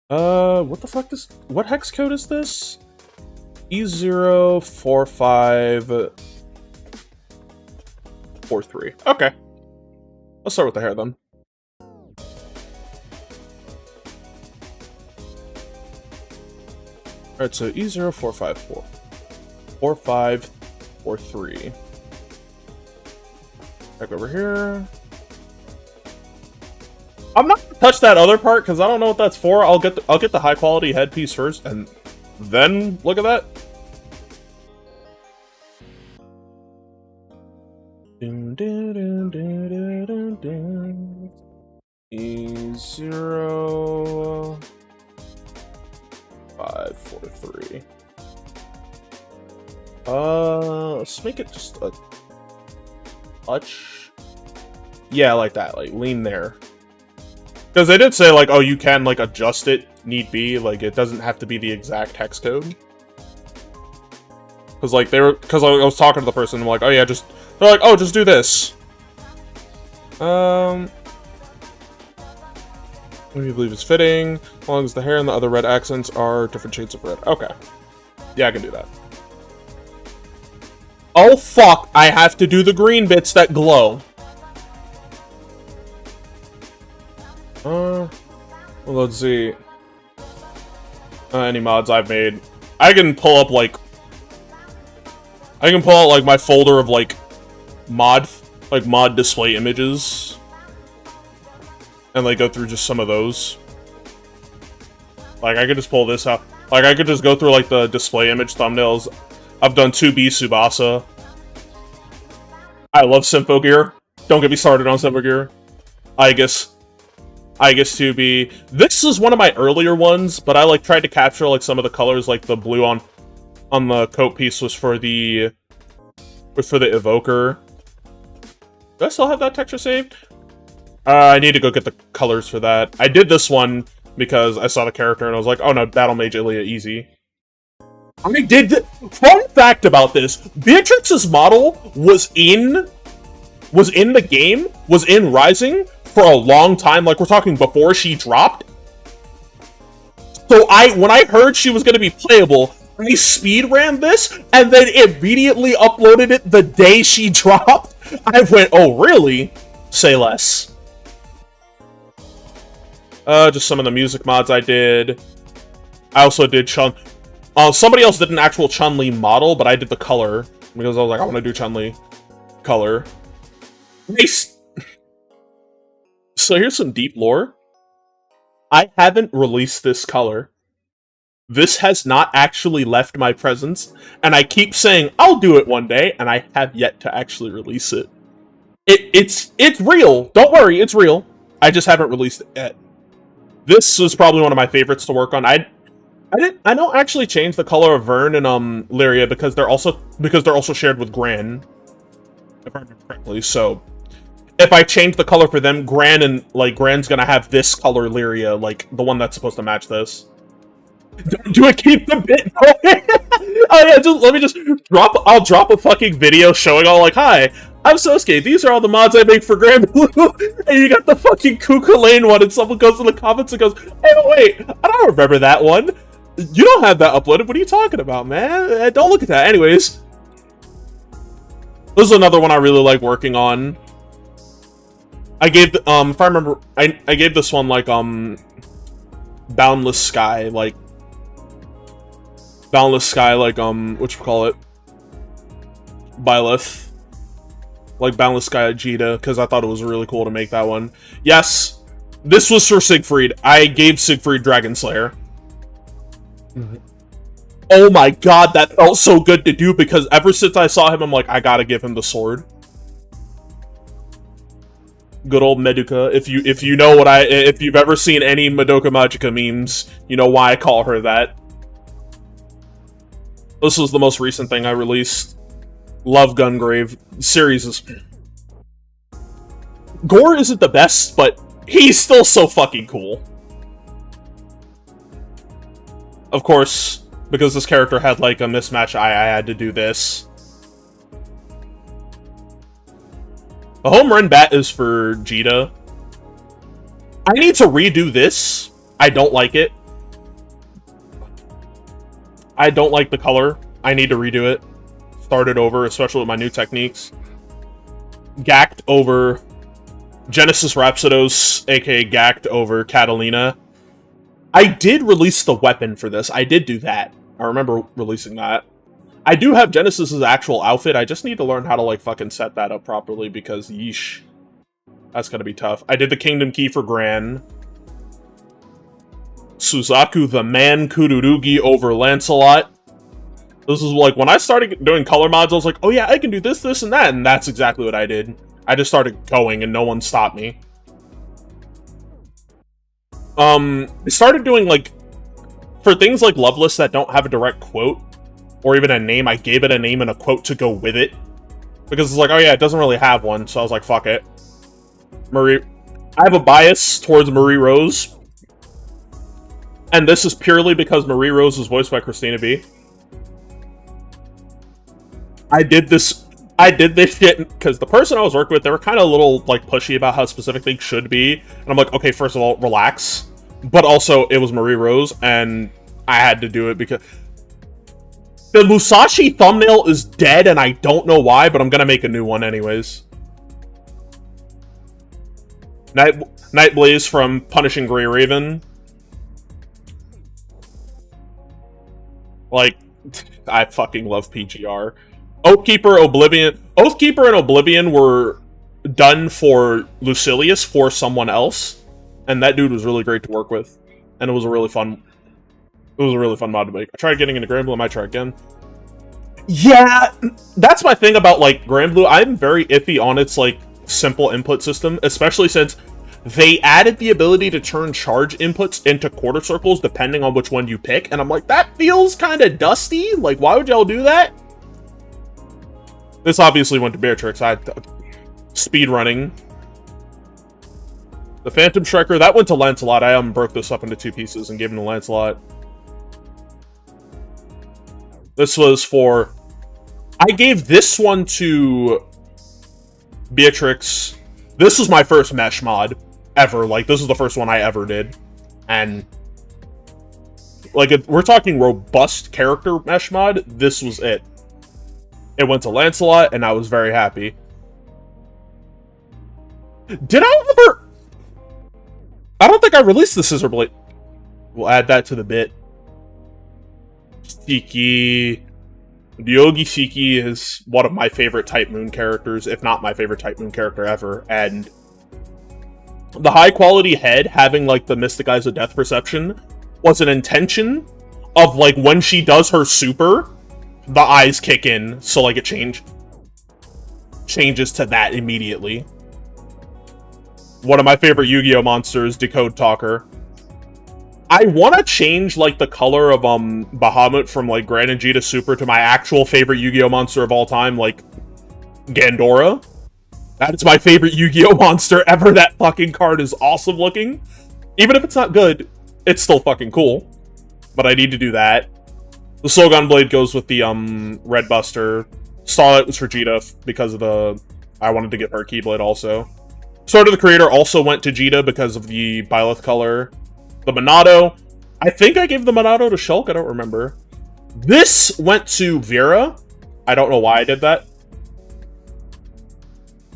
What the fuck is... What hex code is this? E04543. Okay. Let's start with the hair then. Alright, so E04544. 4543. Back over here. I'm not gonna touch that other part because I don't know what that's for. I'll get the high quality headpiece first and then look at that. E053. Let's make it just a touch. Yeah, like that. Like, lean there. Because they did say, like, oh, you can, like, adjust it, need be. Like, it doesn't have to be the exact hex code. Because, like, because I was talking to the person, I'm like, oh, yeah, they're like, oh, just do this. What do you believe is fitting? As long as the hair and the other red accents are different shades of red. Okay. Yeah, I can do that. Oh, fuck. I have to do the green bits that glow. Well, let's see. Any mods I've made. I can pull up, like... I can pull out, like, my folder of, like, mod display images. And, like, go through just some of those. Like, I could just pull this out. Like, I could just go through, like, the display image thumbnails. I've done 2B Tsubasa. I love Symphogear. Don't get me started on Symphogear. I guess 2B. This is one of my earlier ones, but I, like, tried to capture, like, some of the colors, like, the blue on the coat piece was for the Evoker. Do I still have that texture saved? I need to go get the colors for that. I did this one because I saw the character and I was like, oh no, Battle Mage Ilia easy. I did fun fact about this. Beatrix's model was in the game, was in Rising for a long time, like we're talking before she dropped. So when I heard she was gonna be playable, I speed ran this and then immediately uploaded it the day she dropped. I went, oh really? Say less. Just some of the music mods I did. I also did Chun. Somebody else did an actual Chun-Li model, but I did the color because I was like, I want to do Chun-Li color. Nice. So here's some deep lore. I haven't released this color. This has not actually left my presence, and I keep saying I'll do it one day, and I have yet to actually release it. It's real. Don't worry, it's real. I just haven't released it yet. This was probably one of my favorites to work on. I don't actually change the color of Vern and Lyria because they're also shared with Gran, if I remember correctly. So if I change the color for them, Gran's gonna have this color Lyria, like the one that's supposed to match this. Don't do it, keep the bit. Oh yeah, let me just drop. I'll drop a fucking video showing all like, hi, I'm Sosuke. These are all the mods I make for Grand Blue. And you got the fucking Kuka Lane one, and someone goes in the comments and goes, hey, wait, I don't remember that one. You don't have that uploaded. What are you talking about, man? Don't look at that. Anyways, this is another one I really like working on. I gave if I remember, I gave this one like Boundless Sky, like whatchamacallit, Byleth. Like Boundless Sky Jita, because I thought it was really cool to make that one. Yes, this was for Siegfried. I gave Siegfried Dragon Slayer. Oh my god, that felt so good to do, because ever since I saw him, I'm like, I gotta give him the sword. Good old Meduka. If you know what if you've ever seen any Madoka Magica memes, you know why I call her that. This was the most recent thing I released. Love Gungrave. Series is... Gore isn't the best, but he's still so fucking cool. Of course, because this character had, like, a mismatch, I had to do this. The home run bat is for Jita. I need to redo this. I don't like it. I don't like the color. I need to redo it. Start it over, especially with my new techniques. Gacked over Genesis Rhapsodos, aka Gacked over Catalina. I did release the weapon for this. I did do that. I remember releasing that. I do have Genesis's actual outfit. I just need to learn how to, like, fucking set that up properly, because, yeesh. That's gonna be tough. I did the Kingdom Key for Gran. Suzaku the Man Kururugi over Lancelot. This is, like, when I started doing color mods, I was like, oh yeah, I can do this, this, and that, and that's exactly what I did. I just started going, and no one stopped me. I started doing, like, for things like Loveless that don't have a direct quote, or even a name, I gave it a name and a quote to go with it. Because it's like, oh yeah, it doesn't really have one, so I was like, fuck it. Marie... I have a bias towards Marie Rose. And this is purely because Marie Rose was voiced by Christina B. I did this shit because the person I was working with, they were kind of a little, like, pushy about how specific things should be. And I'm like, okay, first of all, relax. But also, it was Marie Rose, and I had to do it because... The Musashi thumbnail is dead, and I don't know why, but I'm gonna make a new one anyways. Nightblaze from Punishing Grey Raven. Like, I fucking love PGR. Oathkeeper and Oblivion were done for Lucilius for someone else, and that dude was really great to work with, and it was a really fun mod to make. I tried getting into Granblue, I might try again. Yeah, that's my thing about, like, Granblue. I'm very iffy on its, like, simple input system, especially since they added the ability to turn charge inputs into quarter circles depending on which one you pick, and I'm like, that feels kind of dusty. Like, why would y'all do that? This obviously went to Beatrix. Speed running. The Phantom Striker, that went to Lancelot. I broke this up into 2 pieces and gave him to Lancelot. This was for... I gave this one to Beatrix. This was my first mesh mod ever. Like, this is the first one I ever did. And, like, if we're talking robust character mesh mod, this was it. It went to Lancelot, and I was very happy. Did I ever... I don't think I released the Scissor Blade. We'll add that to the bit. Shiki... Ryogi Shiki is one of my favorite Type Moon characters, if not my favorite Type Moon character ever, and the high-quality head having, like, the Mystic Eyes of Death Perception was an intention of, like, when she does her super, the eyes kick in, so, like, it changes to that immediately. One of my favorite Yu-Gi-Oh! Monsters, Decode Talker. I want to change, like, the color of, Bahamut from, like, Gran and Jita Super to my actual favorite Yu-Gi-Oh! Monster of all time, like, Gandora. That is my favorite Yu-Gi-Oh! Monster ever. That fucking card is awesome looking. Even if it's not good, it's still fucking cool. But I need to do that. The Slogan Blade goes with the, Red Buster. Starlight was for Jita because of the... I wanted to get her Keyblade also. Sword of the Creator also went to Jita because of the Byleth color. The Monado. I think I gave the Monado to Shulk. I don't remember. This went to Vera. I don't know why I did that.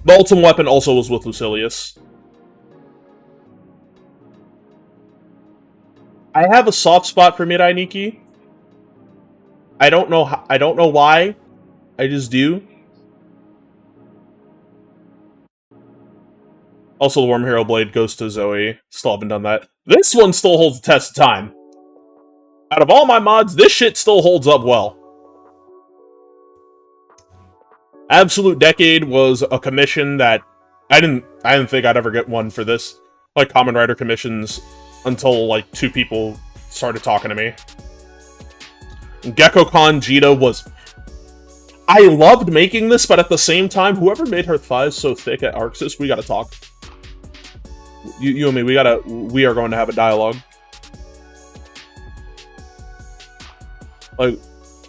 The Ultimate Weapon also was with Lucilius. I have a soft spot for Midai Nikki. I don't know why. I just do. Also, the Worm Hero Blade goes to Zoe. Still haven't done that. This one still holds the test of time. Out of all my mods, this shit still holds up well. Absolute Decade was a commission that I didn't think I'd ever get one for this. Like, Common Rider commissions until, like, 2 people started talking to me. GeckoCon Jita was... I loved making this, but at the same time, whoever made her thighs so thick at Arxis, we gotta talk. You and me, we are going to have a dialogue. Like,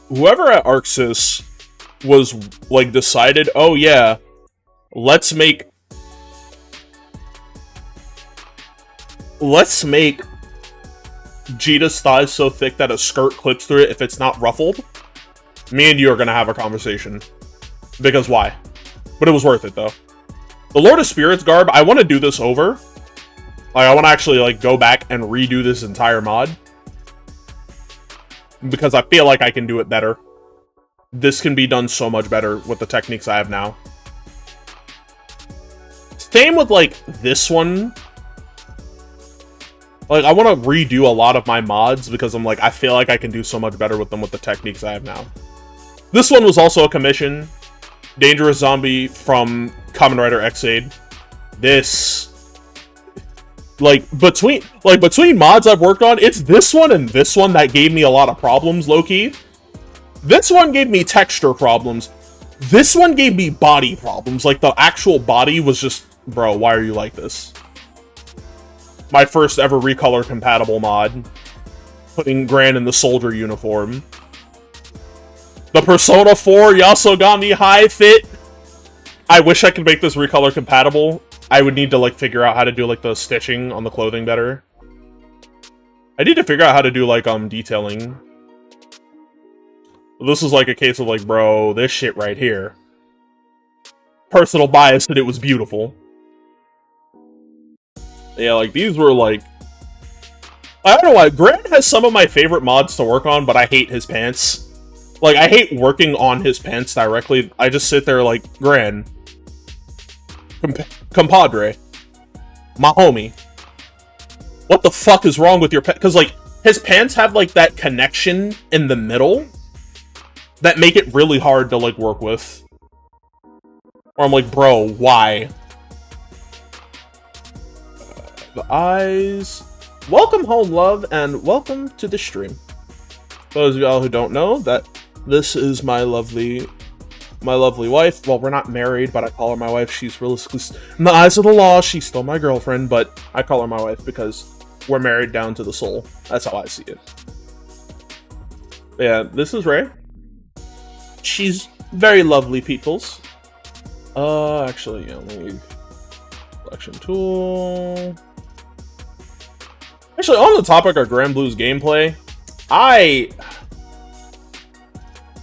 whoever at Arxis was, like, decided, oh yeah, let's make Jita's thighs so thick that a skirt clips through it if it's not ruffled. Me and you are gonna have a conversation. Because why? But it was worth it, though. The Lord of Spirits garb, I want to do this over. Like, I want to actually, like, go back and redo this entire mod. Because I feel like I can do it better. This can be done so much better with the techniques I have now. Same with, like, this one. Like, I want to redo a lot of my mods because I'm like, I feel like I can do so much better with them with the techniques I have now. This one was also a commission. Dangerous Zombie from Kamen Rider X-Aid. This... Like, between mods I've worked on, it's this one and this one that gave me a lot of problems, low-key. This one gave me texture problems. This one gave me body problems. Like, the actual body was just... Bro, why are you like this? My first ever recolor compatible mod. Putting Gran in the soldier uniform. The Persona 4 Yasogami High Fit. I wish I could make this recolor compatible. I would need to, like, figure out how to do, like, the stitching on the clothing better. I need to figure out how to do, like, detailing. This is, like, a case of, like, bro, this shit right here. Personal bias that it was beautiful. Yeah, like, these were, like... I don't know why. Grant has some of my favorite mods to work on, but I hate his pants. Like, I hate working on his pants directly. I just sit there like, Gran. Compadre. My homie. What the fuck is wrong with your pants? Because, like, his pants have, like, that connection in the middle that make it really hard to, like, work with. Or I'm like, bro, why? The eyes. Welcome home, love, and welcome to the stream. Those of y'all who don't know, that this is my lovely wife. Well, we're not married, but I call her my wife. She's realistically, in the eyes of the law, she's still my girlfriend, but I call her my wife because we're married down to the soul. That's how I see it. Yeah, this is Ray. She's very lovely, peoples. Actually, yeah, let me... Selection tool... Actually, on the topic of Grand Blue's gameplay, I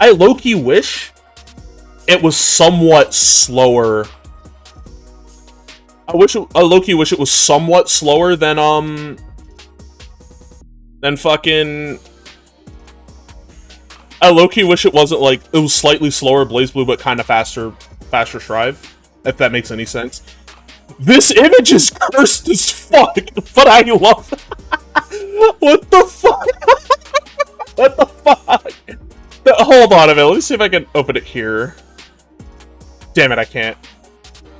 low-key wish it was somewhat slower. I low-key wish it was somewhat slower than fucking... I low-key wish it wasn't like, it was slightly slower BlazBlue, but kind of faster Strive, if that makes any sense. This image is cursed as fuck, but I love it. What the fuck? What the fuck? Hold on a minute, let me see if I can open it here. Damn it, I can't.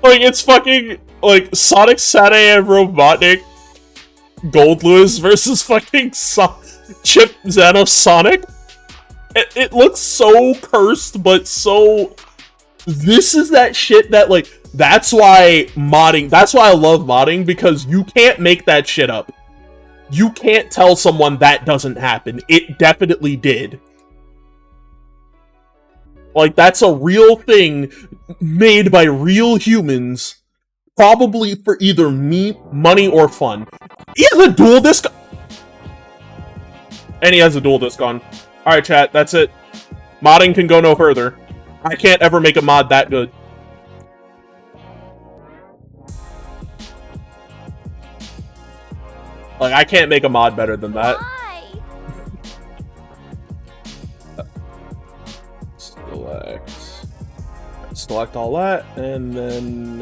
Like, it's fucking, like, Sonic Saturday and Robotnik Gold Lewis versus fucking Chip Xanos Sonic. It looks so cursed, but so... This is that shit that, like, that's why I love modding, because you can't make that shit up. You can't tell someone that doesn't happen. It definitely did. Like, that's a real thing made by real humans, probably for either money, or fun. He has a dual disc... And he has a dual disc on. Alright, chat, that's it. Modding can go no further. I can't ever make a mod that good. Like, I can't make a mod better than that. Select. Select all that, and then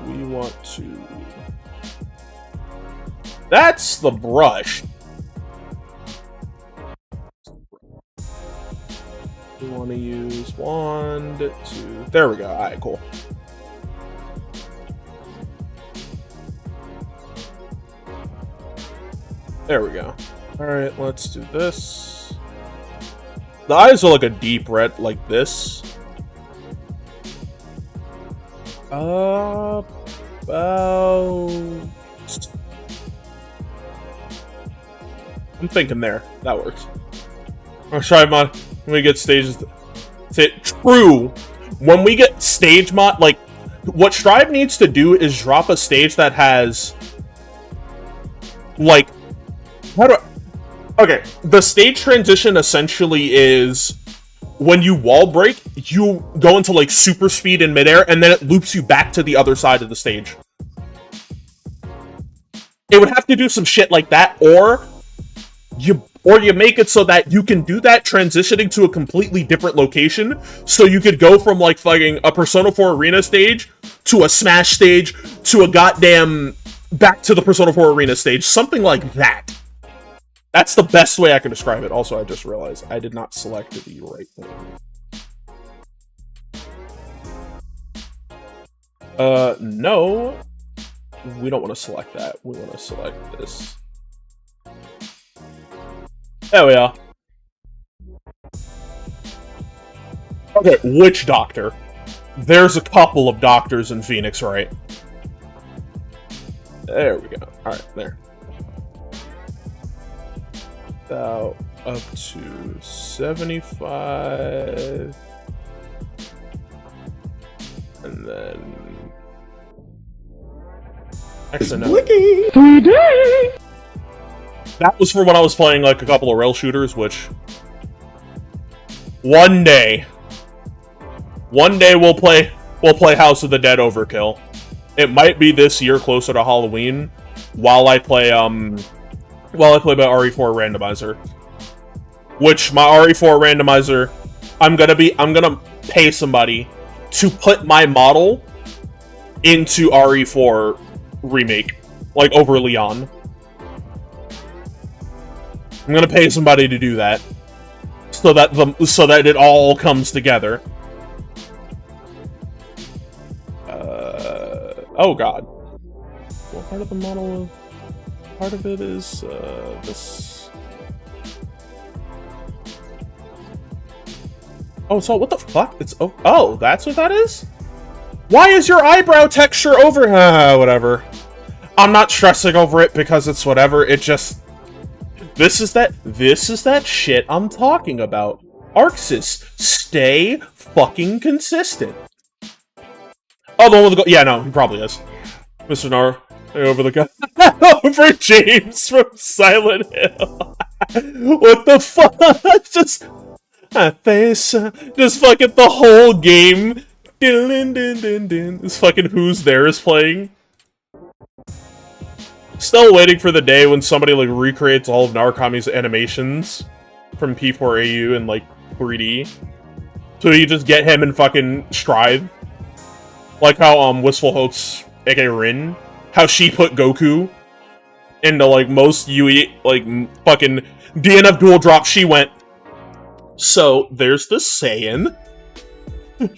we want to... That's the brush. We want to use 1, 2... There we go. Alright, cool. There we go. Alright, let's do this. The eyes are like a deep red, like this. About... I'm thinking there. That works. I'll try mod. When we get stages... True! When we get stage mod... Like, what Strive needs to do is drop a stage that has... Like... How do I... Okay, the stage transition essentially is... When you wall break, you go into, like, super speed in midair, and then it loops you back to the other side of the stage. It would have to do some shit like that, or you make it so that you can do that transitioning to a completely different location, so you could go from, like, fucking a Persona 4 Arena stage, to a Smash stage, to a goddamn... back to the Persona 4 Arena stage. Something like that. That's the best way I can describe it. Also, I just realized I did not select the right thing. No. We don't want to select that. We want to select this. There we are. Okay, which doctor? There's a couple of doctors in Phoenix, right? There we go. Alright, there. About up to 75. And then... Actually, no. That was for when I was playing, like, a couple of rail shooters, which... One day we'll play House of the Dead Overkill. It might be this year, closer to Halloween, while I play my RE4 randomizer. Which, my RE4 randomizer, I'm gonna pay somebody to put my model into RE4 remake, like, over Leon. I'm gonna pay somebody to do that, so that it all comes together. Oh god. What part of the model? Part of it is this. Oh, so what the fuck? It's oh, that's what that is? Why is your eyebrow texture over? Whatever. I'm not stressing over it because it's whatever. It just. This is that shit I'm talking about. Arxis, stay fucking consistent. Oh, the one with the gold. Yeah, no, he probably is. Mr. Nar, over the guy. Over James from Silent Hill. What the fuck? Just face. Just fucking the whole game. This fucking Who's There is playing. Still waiting for the day when somebody, like, recreates all of Narukami's animations from P4AU in, like, 3D. So you just get him in fucking Strive. Like how, Wistful Hopes, aka Rin, how she put Goku into, like, most UE, like, fucking DNF dual drop, she went. So, there's the Saiyan.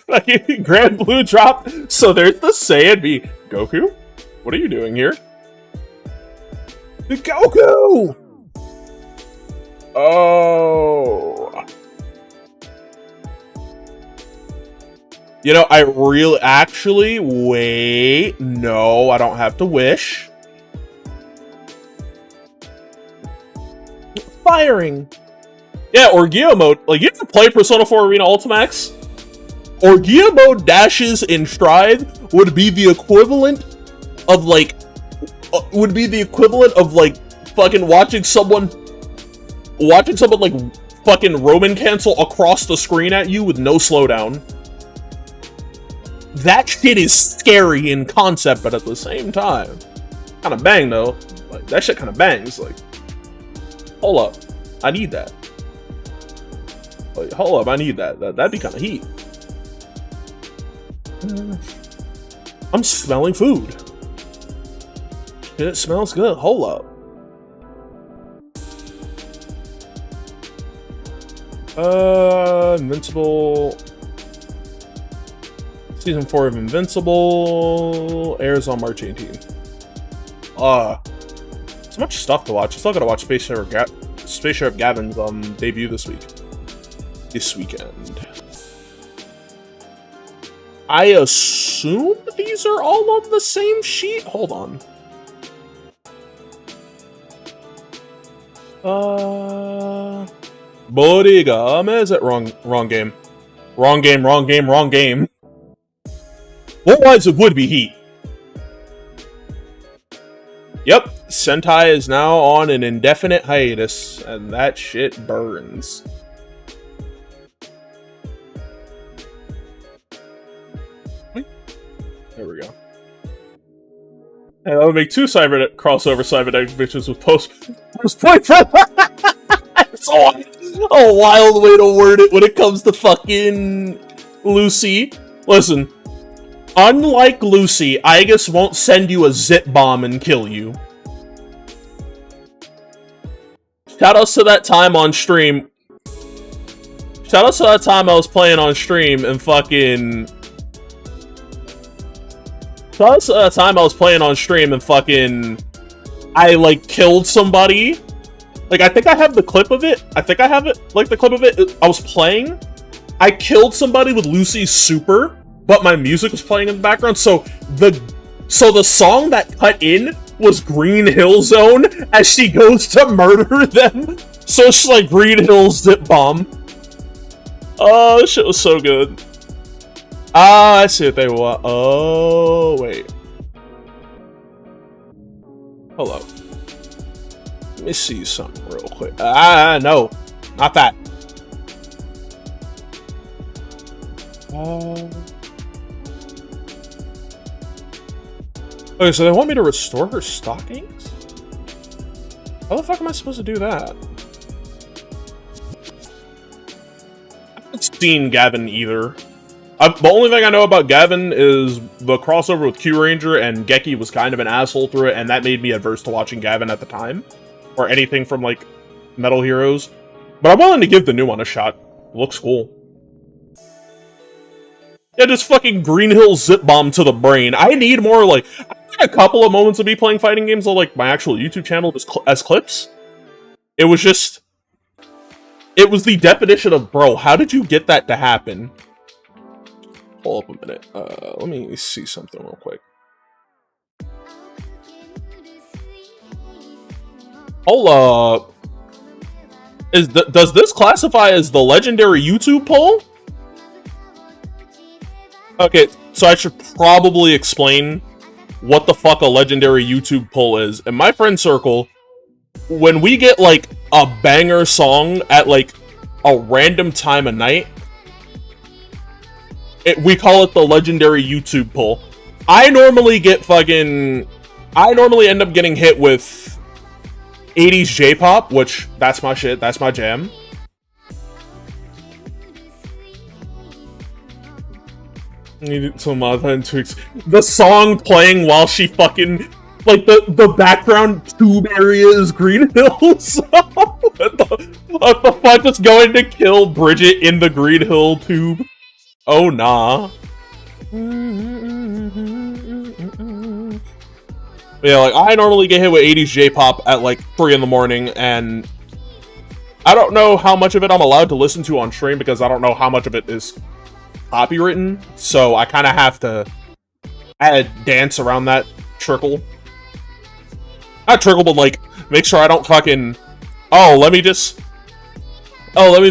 Fucking Grand Blue drop. So, there's the Saiyan be, Goku? What are you doing here? Goku! Oh. You know, I really... Actually, wait. No, I don't have to wish. Firing. Yeah, Orgia mode. Like, you ever play Persona 4 Arena Ultimax? Orgia mode dashes in Strive would be the equivalent of, like... fucking watching someone, like, fucking Roman cancel across the screen at you with no slowdown. That shit is scary in concept, but at the same time, kind of bang, though. Like, that shit kind of bangs. Like, hold up. I need that. Like, hold up, I need that. That'd be kind of heat. I'm smelling food. It smells good. Hold up. Invincible. Season 4 of Invincible airs on March 18th. So much stuff to watch. I still gotta watch Space Sheriff Gavin's debut this weekend. I assume these are all on the same sheet? Hold on. Borigame, is it wrong game? Wrong game. Otherwise it would be Heat. Yep, Sentai is now on an indefinite hiatus, and that shit burns. There we go. And I'll make 2 crossover cybernetic bitches with post-boyfriend. It's a wild way to word it when it comes to fucking Lucy. Listen, unlike Lucy, Aegis won't send you a zit bomb and kill you. Shoutouts to that time on stream. Shoutouts to that time I was playing on stream and fucking... Shoutouts to that time I was playing on stream and fucking... I, like, killed somebody. Like, I think I have the clip of it. I think I have it, like, the clip of it. I was playing. I killed somebody with Lucy's super, but my music was playing in the background, so the song that cut in was Green Hill Zone as she goes to murder them. So it's like Green Hill Zip Bomb. Oh, this shit was so good. Ah, I see what they want. Oh, wait. Hello. Let me see something real quick. Ah, no. Not that. Okay, so they want me to restore her stockings? How the fuck am I supposed to do that? I haven't seen Gavin either. The only thing I know about Gavin is the crossover with Q Ranger, and Geki was kind of an asshole through it, and that made me adverse to watching Gavin at the time. Or anything from, like, Metal Heroes. But I'm willing to give the new one a shot. It looks cool. Yeah, just fucking Green Hill Zip Bomb to the brain. I need more, like... I had a couple of moments of me playing fighting games on, like, my actual YouTube channel as clips. It was just... It was the definition of, bro, how did you get that to happen? Hold up a minute. Let me see something real quick. Hold up. Does this classify as the legendary YouTube poll? Okay, so I should probably explain what the fuck a legendary YouTube poll is. In my friend circle, when we get, like, a banger song at, like, a random time of night, we call it the legendary YouTube poll. I normally end up getting hit with 80s J-pop, which, that's my shit, that's my jam. Needed some other tweaks. The song playing while she fucking, like, the background tube area is Green Hills. What the fuck is going to kill Bridget in the Green Hill tube? Oh nah. Yeah, like, I normally get hit with 80s J-pop at, like, 3 in the morning, and I don't know how much of it I'm allowed to listen to on stream, because I don't know how much of it is copywritten, so I kind of have to dance around that trickle. Not trickle, but, like, make sure I don't fucking... let me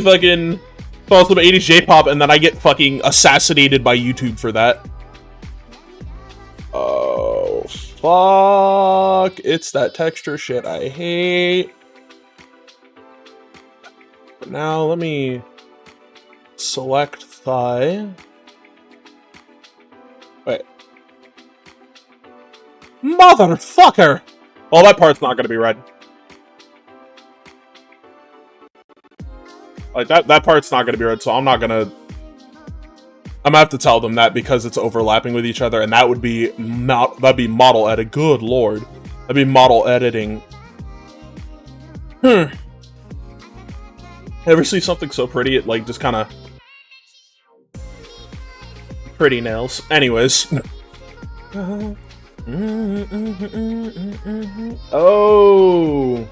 fucking throw some 80s J-pop, and then I get fucking assassinated by YouTube for that. Oh, fuck. It's that texture shit I hate. But now, let me select thigh. Wait. Motherfucker! Well, that part's not gonna be red. Like, that part's not gonna be red, so I'm not gonna... I'm gonna have to tell them that because it's overlapping with each other, and that would be that'd be model edit. Good lord, that'd be model editing. Ever see something so pretty it like just kind of pretty nails? Anyways. Oh.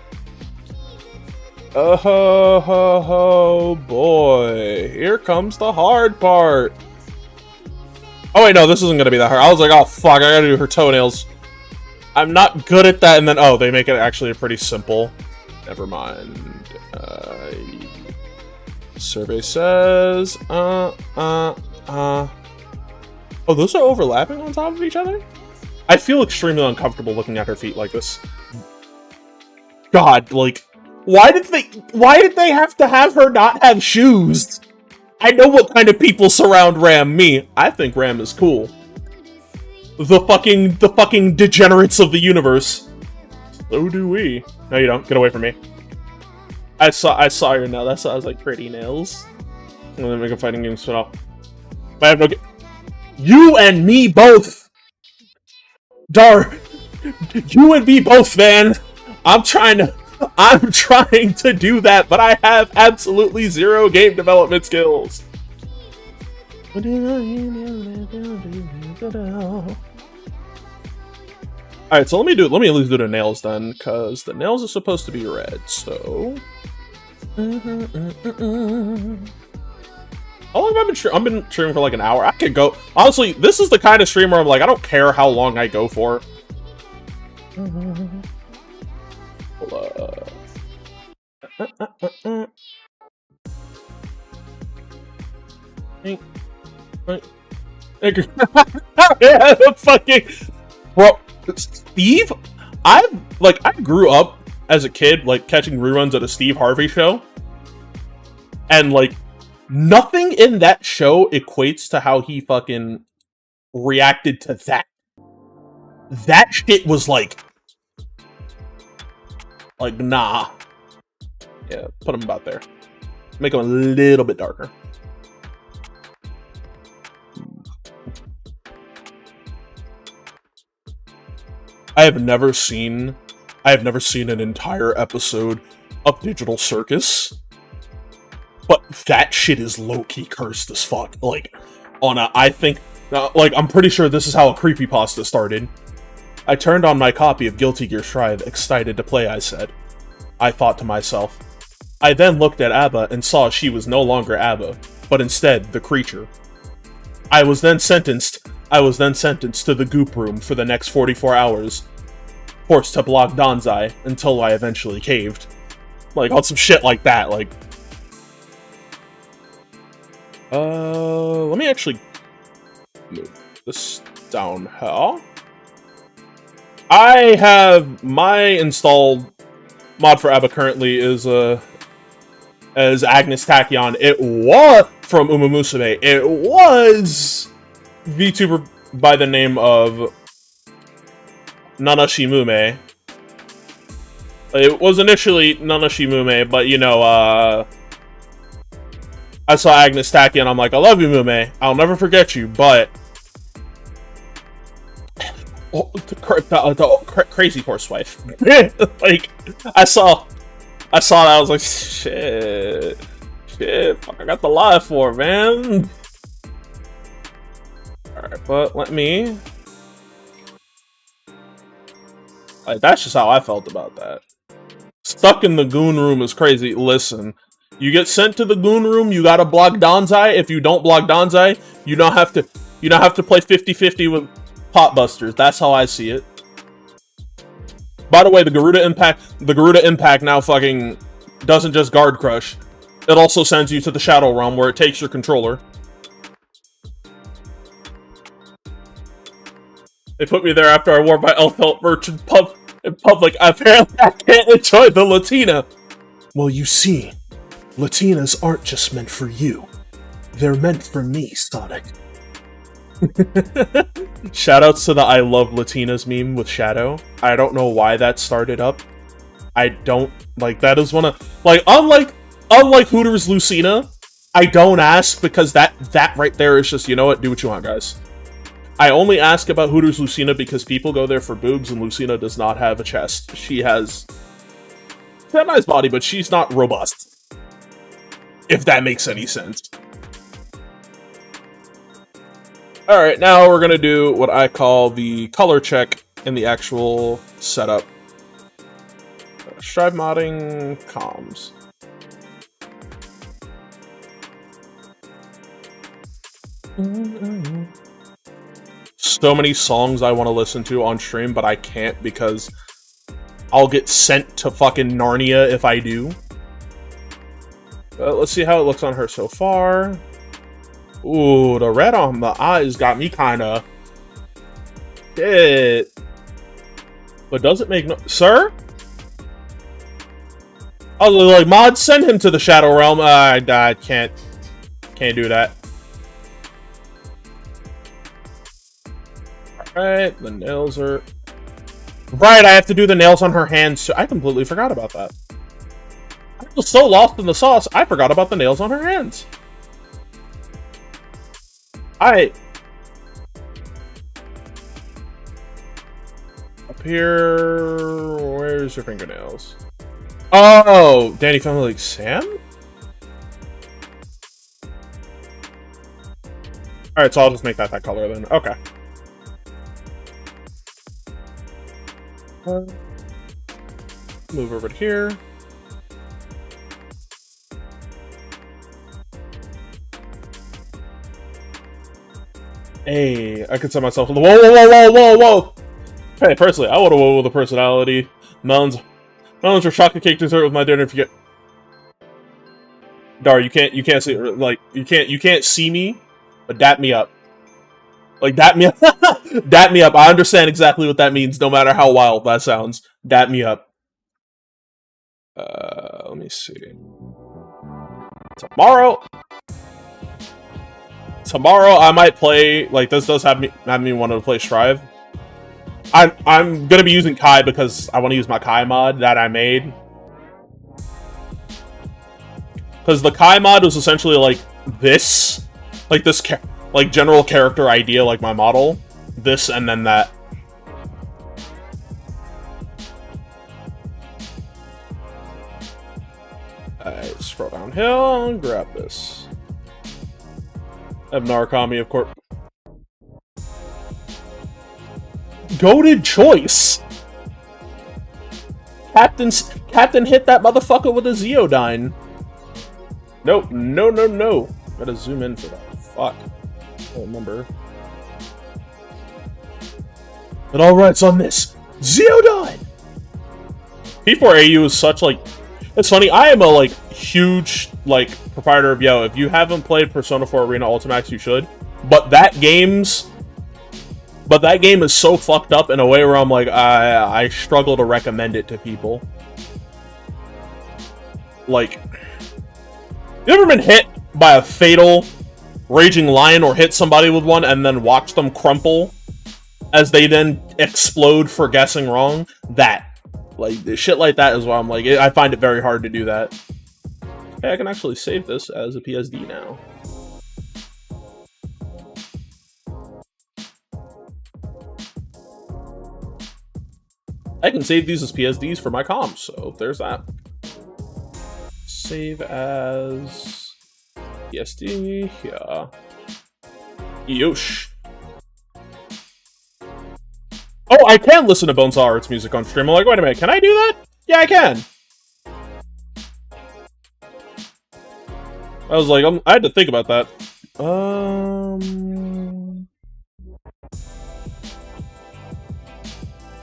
Oh boy. Here comes the hard part. Oh wait, no, this isn't gonna be that hard. I was like, oh fuck, I gotta do her toenails. I'm not good at that, and then, oh, they make it actually pretty simple. Never mind. Survey says, oh, those are overlapping on top of each other? I feel extremely uncomfortable looking at her feet like this. God, like, why did they have to have her not have shoes? I know what kind of people surround Ram. Me. I think Ram is cool. The fucking degenerates of the universe. So do we. No, you don't. Get away from me. I saw your nail. That's why I was like, pretty nails. And then make a fighting game spin off. But I have no. You and me both. Dar. You and me both, man. I'm trying to do that, but I have absolutely zero game development skills. Alright, so let me at least do the nails then, because the nails are supposed to be red, so... How long have I been streaming? I've been streaming for like an hour. I could go... Honestly, this is the kind of stream where I'm like, I don't care how long I go for. Yeah, fucking... Bro, Steve? I grew up as a kid, like, catching reruns at a Steve Harvey show. And, like, nothing in that show equates to how he fucking reacted to that. That shit was like, nah. Yeah, put him about there. Make him a little bit darker. I have never seen an entire episode of Digital Circus, but that shit is low-key cursed as fuck. Like, I'm pretty sure this is how a creepypasta started. I turned on my copy of Guilty Gear Strive, excited to play, I said. I thought to myself. I then looked at Abba and saw she was no longer Abba, but instead the creature. I was then sentenced to the goop room for the next 44 hours, forced to block Danzai until I eventually caved. Like, on some shit like that, like... let me actually move this down here. I have my installed mod for ABBA currently is as Agnes Tachyon. It was from Uma Musume. It was VTuber by the name of Nanashimume. It was initially Nanashimume, but you know, I saw Agnes Tachyon. I'm like, I love you, Mume. I'll never forget you, but the crazy horse wife. Like, I saw that. I was like, shit, fuck, I got the live for, man. All right, but let me. Like, that's just how I felt about that. Stuck in the goon room is crazy. Listen, you get sent to the goon room, you gotta block Danzai. If you don't block Danzai, you don't have to play 50-50 with Potbusters. That's how I see it. By the way, the Garuda Impact now fucking doesn't just guard crush. It also sends you to the Shadow Realm where it takes your controller. They put me there after I wore my Elfelt merch in public. Apparently, I can't enjoy the Latina. Well, you see, Latinas aren't just meant for you. They're meant for me, Sonic. Shoutouts to the I Love Latinas meme with Shadow. I don't know why that started up. I don't, like, that is one of, like, unlike Hooters Lucina, I don't ask because that right there is just, you know what, do what you want, guys. I only ask about Hooters Lucina because people go there for boobs, and Lucina does not have a chest. She has a nice body, but she's not robust. If that makes any sense. Alright, now we're gonna do what I call the color check in the actual setup. Strive modding comms. So many songs I want to listen to on stream, but I can't because I'll get sent to fucking Narnia if I do. But let's see how it looks on her so far. Ooh, the red on the eyes got me kinda... Shit. But does it make no... Sir? I was like, mod, send him to the Shadow Realm. I can't do that. Alright, the nails are... Right, I have to do the nails on her hands too. I completely forgot about that. I was so lost in the sauce, I forgot about the nails on her hands. Up here... Where's your fingernails? Oh! Danny Family like Sam? Alright, so I'll just make that color then. Okay. Move over to here. Hey, I could set myself... Whoa, whoa, whoa, whoa, whoa, whoa! Hey, personally, I want to whoa with a personality. Melons or chocolate cake dessert with my dinner if you get... Dar, you can't see, like, you can't see me, but dap me up. Like, dap me up. Dap me up. I understand exactly what that means, no matter how wild that sounds. Dap me up. Let me see. Tomorrow I might play, like, this does have me want to play Strive. I'm gonna be using Kai because I want to use my Kai mod that I made. Because the Kai mod was essentially like this. Like this, like, general character idea, like my model. This and then that. Alright, scroll downhill and grab this. I have Narukami, of course. Goated choice! Captain hit that motherfucker with a Zeodyne. Nope, no. Gotta zoom in for that. Fuck. I don't remember. It all writes on this. Zeodyne! P4AU is such, like... It's funny, I am a, like, huge, like, proprietor of, yo, if you haven't played Persona 4 Arena Ultimax, you should. But that game is so fucked up in a way where I'm like, I struggle to recommend it to people. Like, you ever been hit by a fatal raging lion or hit somebody with one and then watch them crumple as they then explode for guessing wrong? That. Like, shit like that is why I'm like, I find it very hard to do that. Hey, I can actually save this as a PSD now. I can save these as PSDs for my comms, so there's that. Save as PSD, yeah. Yosh. Oh, I can listen to Bonesaw Arts music on stream. I'm like, wait a minute, can I do that? Yeah, I can. I was like, I had to think about that.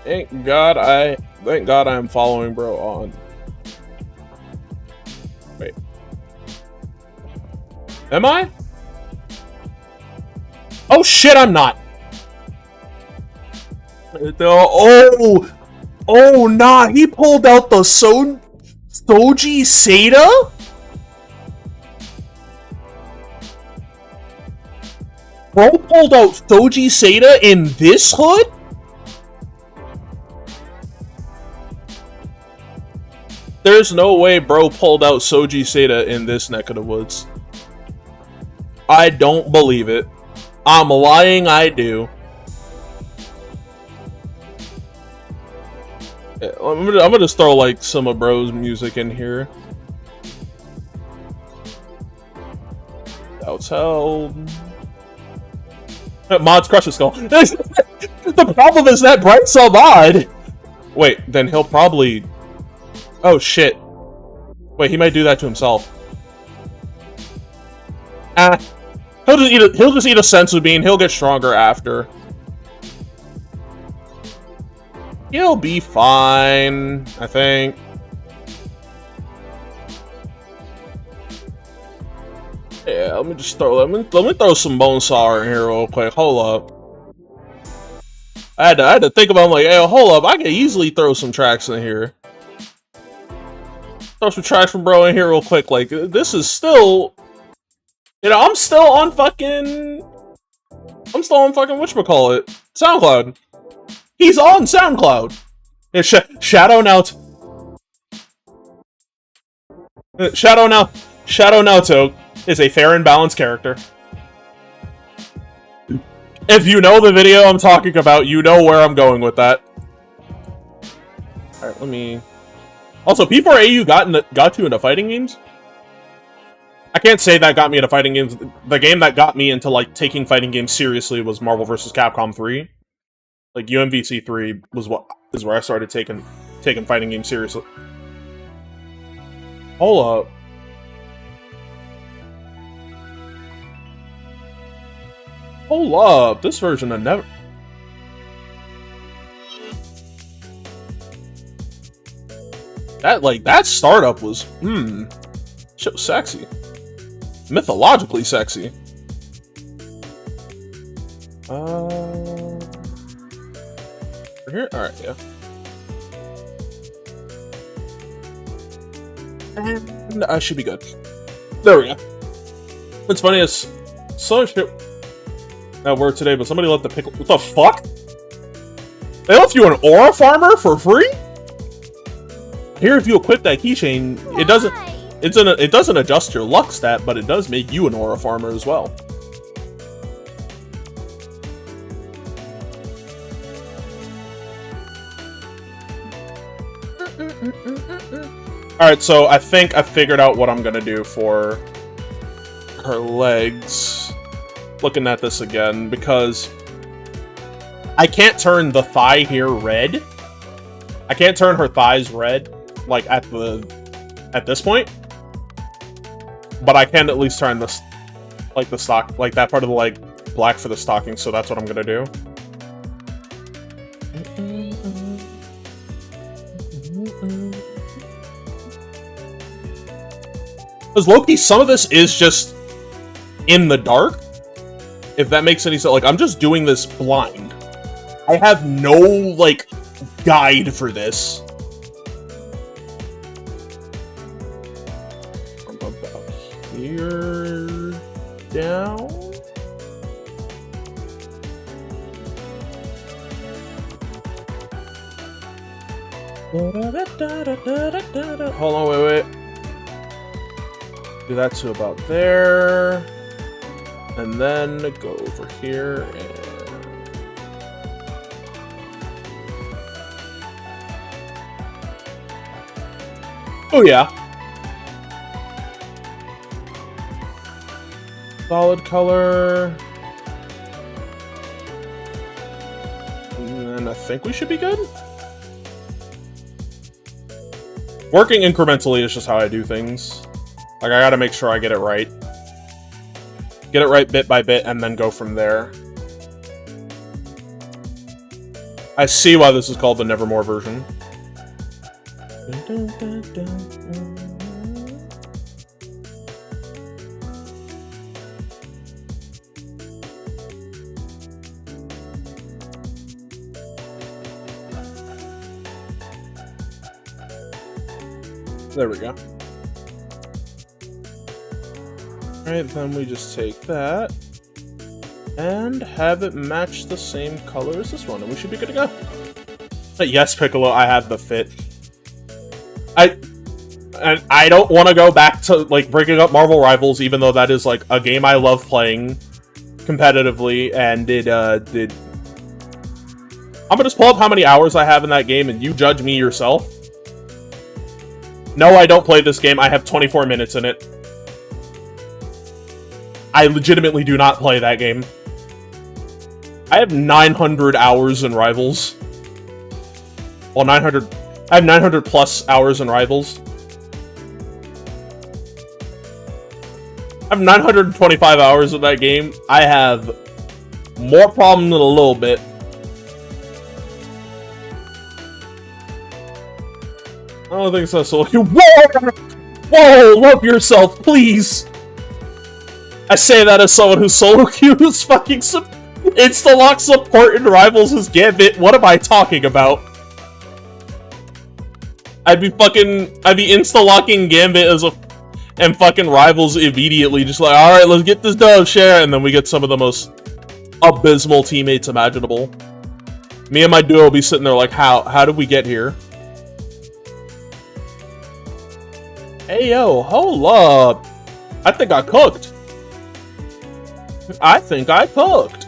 Thank God I'm following bro on. Wait. Am I? Oh shit, I'm not. Oh nah, he pulled out the Soji Seda? Bro pulled out Soji Seda in this hood? There's no way bro pulled out Soji Seda in this neck of the woods. I don't believe it. I'm lying, I do. Yeah, I'm gonna just throw like some of bro's music in here. Doubts held. Mod's crush his skull. The problem is that Bright's a mod. Wait, then he'll probably. Oh shit. Wait, he might do that to himself. He'll just eat a senzu bean. He'll get stronger after. He'll be fine, I think. Yeah, let me throw some bone saw in here real quick. Hold up. I had to think about it, like, hey, hold up, I could easily throw some tracks in here. Throw some tracks from bro in here real quick. Like, this is still, you know, I'm still on fucking whatchamacallit, SoundCloud. He's on SoundCloud. Yeah, Shadow Naoto is a fair and balanced character. If you know the video I'm talking about, you know where I'm going with that. Alright, let me... Also, P4AU got you into fighting games? I can't say that got me into fighting games. The game that got me into, like, taking fighting games seriously was Marvel vs. Capcom 3. Like, UMVC 3 is where I started taking fighting games seriously. Hold up. Hold up, this version of never... That startup was, so sexy. Mythologically sexy. Here? Alright, yeah. And I should be good. There we go. What's funny is, so much shit at work today, but somebody let the pickle... What the fuck? They left you an aura farmer for free? Here, if you equip that keychain, it doesn't adjust your luck stat, but it does make you an aura farmer as well. Alright, so I think I figured out what I'm gonna do for her legs. Looking at this again, because I can't turn the thigh here red. I can't turn her thighs red, like, at this point. But I can at least turn this, like, the stock, like, that part of the leg black for the stocking, so that's what I'm gonna do. Because low-key, some of this is just in the dark. If that makes any sense. Like, I'm just doing this blind. I have no, like, guide for this. From about here down. Hold on, wait. Do that to about there. And then go over here and... Oh yeah. Solid color. And I think we should be good. Working incrementally is just how I do things. Like, I gotta make sure I get it right. Get it right bit by bit, and then go from there. I see why this is called the Nevermore version. There we go. Alright, then we just take that and have it match the same color as this one, and we should be good to go. Yes, Piccolo, I have the fit. And I don't want to go back to, like, breaking up Marvel Rivals, even though that is, like, a game I love playing competitively, and did. I'm gonna just pull up how many hours I have in that game, and you judge me yourself. No, I don't play this game. I have 24 minutes in it. I legitimately do not play that game. I have 900 hours in Rivals. Well, 900... I have 900 plus hours in Rivals. I have 925 hours in that game. I have more problem than a little bit. I don't think so. So, whoa! Whoa! Love yourself, please! I say that as someone who's solo queues fucking insta-lock support in Rivals as Gambit. What am I talking about? I'd be insta-locking Gambit as and fucking Rivals immediately, just like, alright, let's get this dub share, and then we get some of the most abysmal teammates imaginable. Me and my duo will be sitting there like, how did we get here? Hey yo, hold up. I think I cooked. I think I cooked.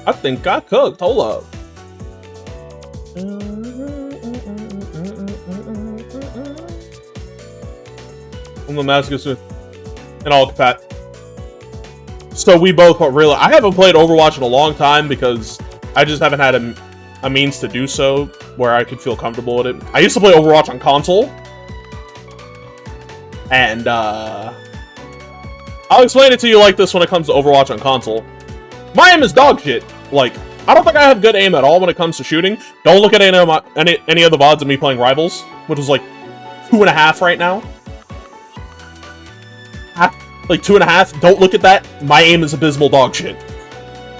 I think I cooked. Hold up. I'm the mask soon. And all Pat. So we both really. I haven't played Overwatch in a long time because I just haven't had a means to do so where I could feel comfortable with it. I used to play Overwatch on console. And I'll explain it to you like this when it comes to Overwatch on console. My aim is dog shit. Like, I don't think I have good aim at all when it comes to shooting. Don't look at any of the VODs of me playing Rivals, which is like 2.5 right now. Like 2.5. Don't look at that. My aim is abysmal dog shit.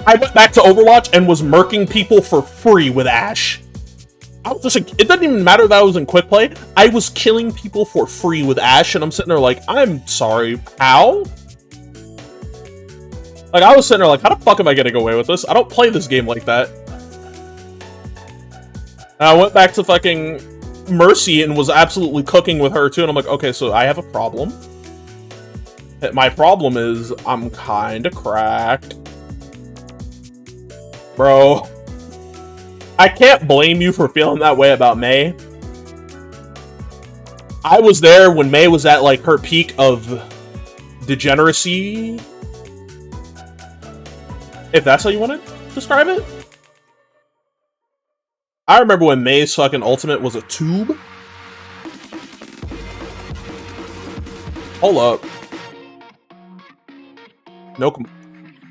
I went back to Overwatch and was murking people for free with Ashe. I was just like, it doesn't even matter that I was in quick play. I was killing people for free with Ashe, and I'm sitting there like, I'm sorry, how? Like, I was sitting there like, how the fuck am I getting away with this? I don't play this game like that. And I went back to fucking Mercy and was absolutely cooking with her too, and I'm like, okay, so I have a problem. My problem is, I'm kinda cracked. Bro. I can't blame you for feeling that way about May. I was there when May was at, like, her peak of degeneracy. If that's how you want to describe it. I remember when May's fucking ultimate was a tube. Hold up.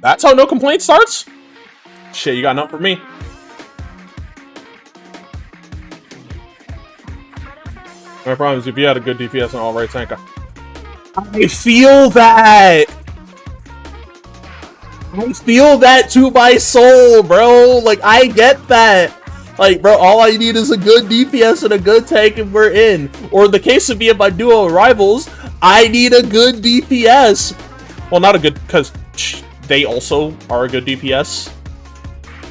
That's how no complaint starts? Shit, you got nothing for me. My problem is if you had a good DPS and all right tank. I feel that! I feel that to my soul, bro! Like, I get that! Like, bro, all I need is a good DPS and a good tank and we're in. Or in the case of me and my duo Rivals, I need a good DPS! Well, not a good, because they also are a good DPS.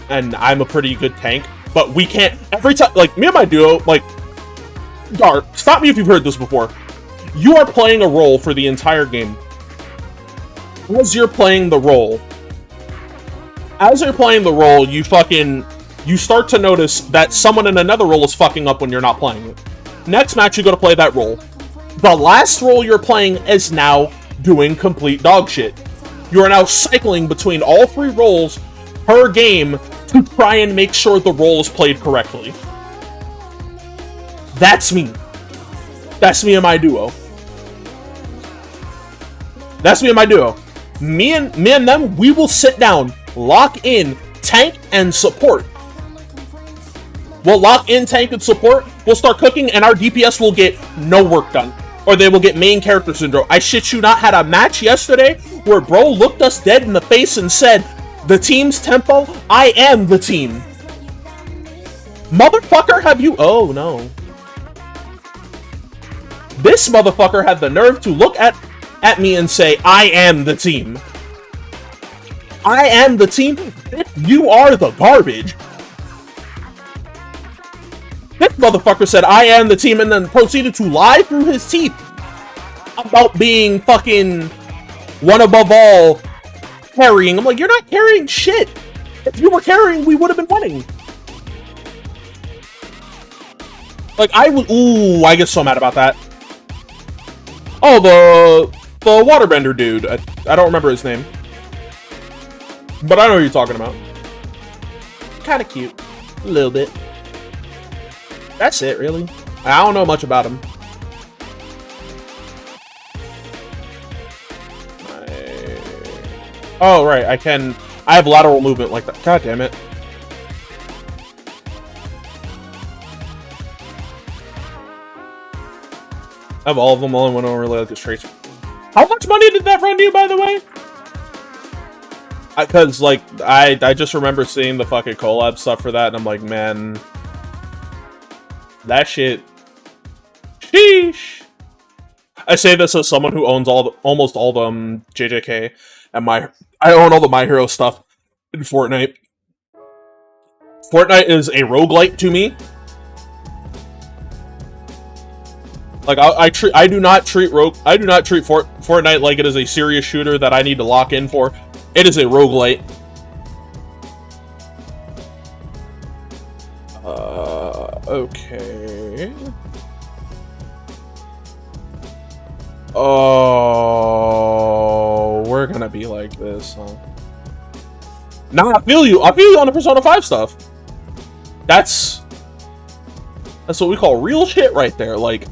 And I'm a pretty good tank. But we can't, every time, like, me and my duo, like, Dart, stop me if you've heard this before. You are playing a role for the entire game. As you're playing the role, you start to notice that someone in another role is fucking up when you're not playing it. Next match, you go to play that role. The last role you're playing is now doing complete dog shit. You are now cycling between all 3 roles per game to try and make sure the role is played correctly. That's me. That's me and my duo. That's me and my duo. Me and them, we will sit down, lock in, tank, and support. We'll lock in, tank, and support. We'll start cooking, and our DPS will get no work done. Or they will get main character syndrome. I shit you not, had a match yesterday where bro looked us dead in the face and said, the team's tempo, I am the team. Motherfucker, have you... Oh, no. This motherfucker had the nerve to look at me and say, I am the team. I am the team? You are the garbage. This motherfucker said, "I am the team," and then proceeded to lie through his teeth about being fucking one above all carrying. I'm like, you're not carrying shit. If you were carrying, we would have been winning. Like, ooh, I get so mad about that. Oh, the waterbender dude. I don't remember his name. But I know who you're talking about. Kind of cute. A little bit. That's it, really. I don't know much about him. Oh, right, I have lateral movement like that. God damn it. I have all of them, only one don't really like the traits. How much money did that run you, by the way? Because, like, I just remember seeing the fucking collab stuff for that, and I'm like, man, that shit. Sheesh. I say this as someone who owns almost all the JJK, and I own all the My Hero stuff in Fortnite. Fortnite is a roguelite to me. Like, I do not treat Fortnite like it is a serious shooter that I need to lock in for. It is a roguelite. Okay. Oh, we're gonna be like this, huh? Nah, I feel you on the Persona 5 stuff. That's what we call real shit right there, like.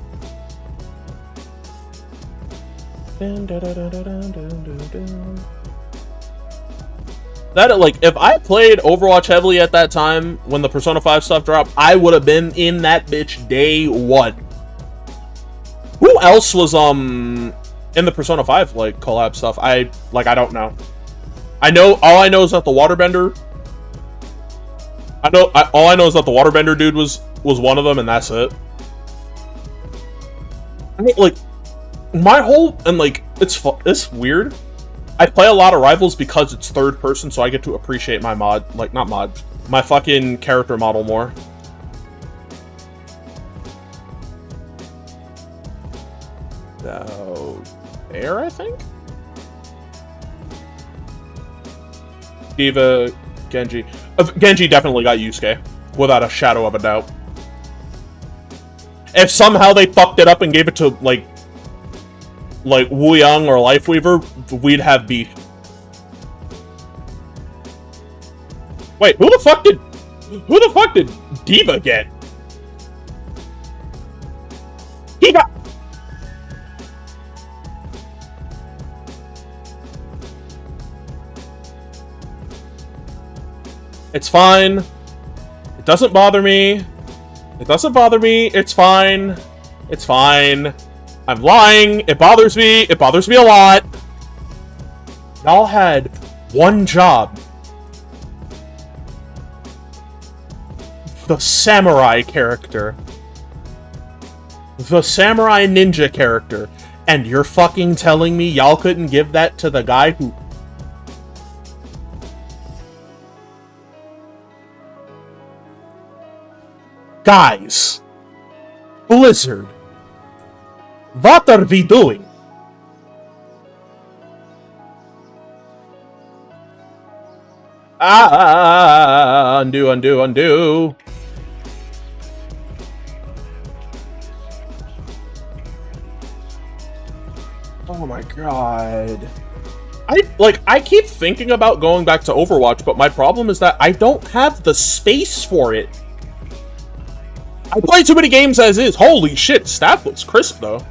That, like, if I played Overwatch heavily at that time when the Persona 5 stuff dropped, I would have been in that bitch day one. Who else was in the Persona 5 like collab stuff? I don't know. All I know is that the waterbender. All I know is that the waterbender dude was one of them, and that's it. I mean, like, my whole, and like, it's weird. I play a lot of Rivals because it's third person, so I get to appreciate my my fucking character model more. There, I think? Diva, Genji. Genji definitely got Yusuke, without a shadow of a doubt. If somehow they fucked it up and gave it to, like Wu Yang or Lifeweaver, we'd have beef. Wait, who the fuck did Diva get? He got... It's fine. It doesn't bother me. It doesn't bother me. It's fine. It's fine. I'm lying. It bothers me. It bothers me a lot. Y'all had one job. The samurai character. The samurai ninja character. And you're fucking telling me y'all couldn't give that to the guy who... Guys. Blizzard. What are we doing? Undo. Oh my god. I keep thinking about going back to Overwatch, but my problem is that I don't have the space for it. I play too many games as is. Holy shit, Staff looks crisp though.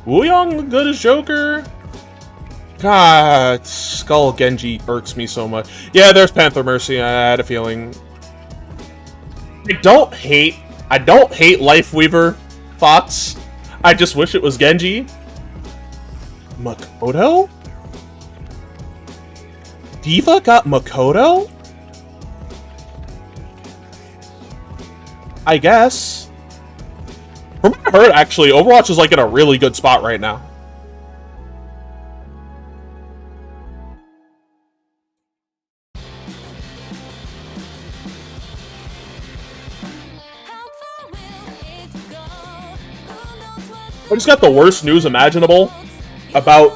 Wu Yang good as Joker. God, Skull Genji irks me so much. Yeah, there's Panther Mercy. I had a feeling. I don't hate Lifeweaver thoughts. I just wish it was Genji. Makoto? Diva got Makoto? I guess. From what I heard, actually, Overwatch is like in a really good spot right now. I just got the worst news imaginable about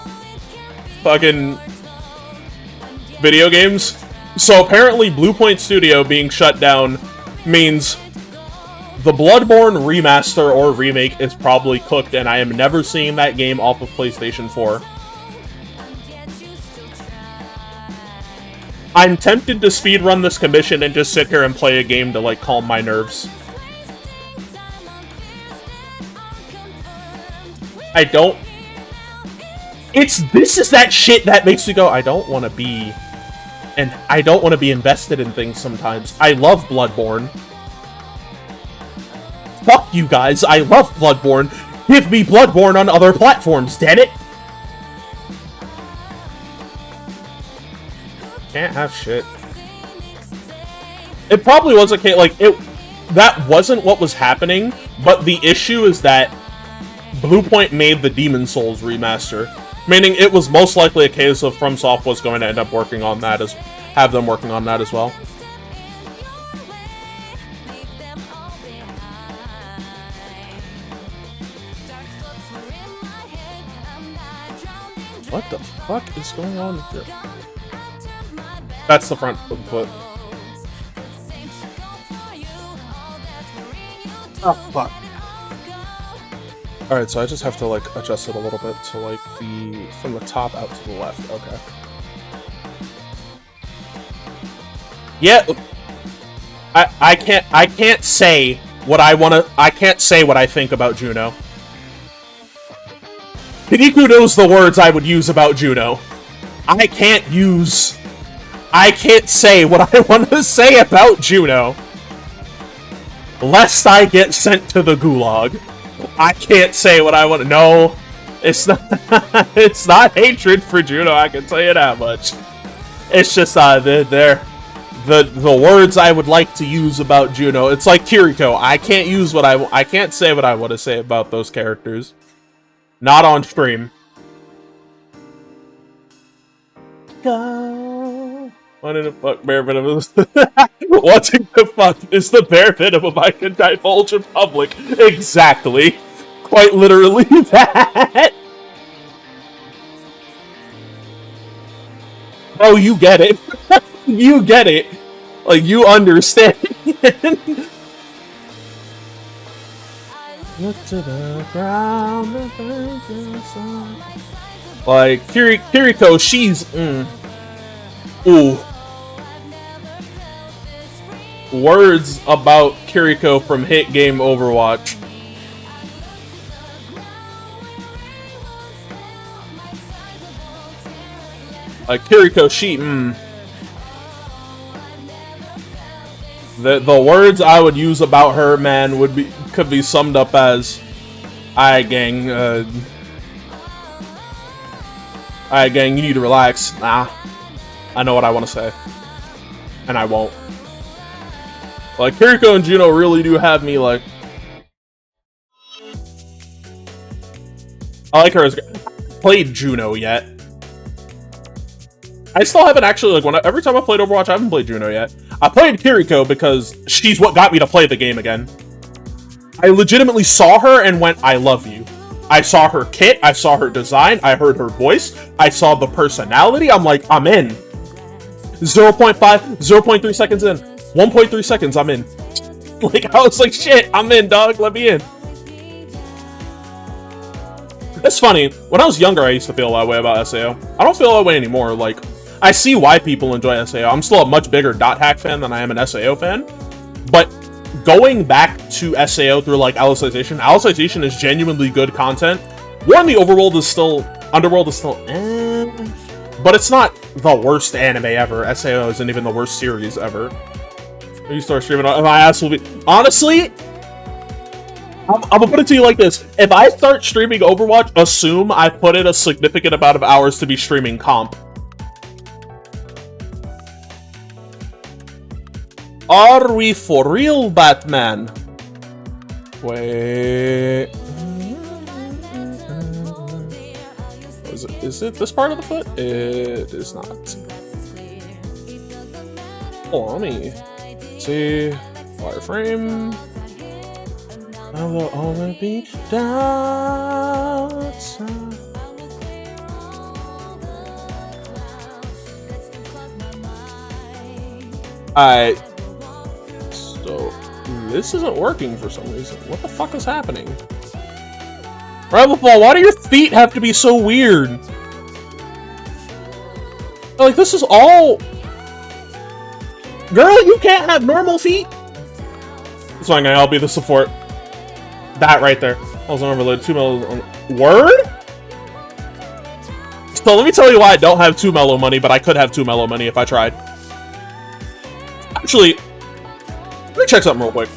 fucking video games. So apparently Bluepoint Studio being shut down means the Bloodborne remaster or remake is probably cooked, and I am never seeing that game off of PlayStation 4. I'm tempted to speedrun this commission and just sit here and play a game to, like, calm my nerves. I don't... This is that shit that makes me go, I don't want to be... And I don't want to be invested in things sometimes. I love Bloodborne. Fuck you guys, I love Bloodborne. Give me Bloodborne on other platforms, damn it! Can't have shit. It probably was okay, like, that wasn't what was happening, but the issue is that Bluepoint made the Demon Souls remaster, meaning it was most likely a case of FromSoft was going to end up working on that have them working on that as well. What the fuck is going on here? That's the front of the foot. Oh, fuck. Alright, so I just have to, like, adjust it a little bit to, like, from the top out to the left. Okay. Yeah, I can't say what I can't say what I think about Juno. Hideko knows the words I would use about Juno. I can't say what I want to say about Juno. Lest I get sent to the gulag. I can't say what I want to... No, it's not, it's not hatred for Juno, I can tell you that much. It's just, the words I would like to use about Juno. It's like Kiriko. I can't say what I want to say about those characters. Not on stream. Go. What in the fuck, bare minimum? What in the fuck is the bare minimum I can divulge in public? Exactly. Quite literally that. Oh, you get it. You get it. Like, you understand. Look to the ground. Like, Kiriko, she's... Ooh. Words about Kiriko from hit game Overwatch. Kiriko, she... The words I would use about her, man, could be summed up as... Alright, gang, alright, gang, you need to relax. Nah. I know what I want to say. And I won't. Like, Kiriko and Juno really do have me, like... I like her as... I haven't played Juno yet. I still haven't actually, like, every time I played Overwatch, I haven't played Juno yet. I played Kiriko because she's what got me to play the game again. I legitimately saw her and went, I love you. I saw her kit, I saw her design, I heard her voice, I saw the personality, I'm like, I'm in. 0.5, 0.3 seconds in. 1.3 seconds, I'm in. Like, I was like, shit, I'm in, dog, let me in. It's funny, when I was younger, I used to feel that way about SAO. I don't feel that way anymore, like, I see why people enjoy SAO. I'm still a much bigger Dot Hack fan than I am an SAO fan, but going back to SAO through, like, Alicization is genuinely good content. War in the Underworld is still, but it's not the worst anime ever. SAO isn't even the worst series ever. You start streaming, my ass will be... Honestly, I'm gonna put it to you like this. If I start streaming Overwatch, assume I've put in a significant amount of hours to be streaming comp. Are we for real, Batman? Wait... Is it this part of the foot? It is not. Hold on, let me see. Wireframe. I will only be down. Alright. So, this isn't working for some reason. What the fuck is happening? Rival Ball, why do your feet have to be so weird? Like, this is all... Girl, you can't have normal feet? It's fine, I'll be the support. That right there. I was overloaded. 2 mellow on... Word? So let me tell you why I don't have 2 mellow money, but I could have 2 mellow money if I tried. Actually, let me check something real quick.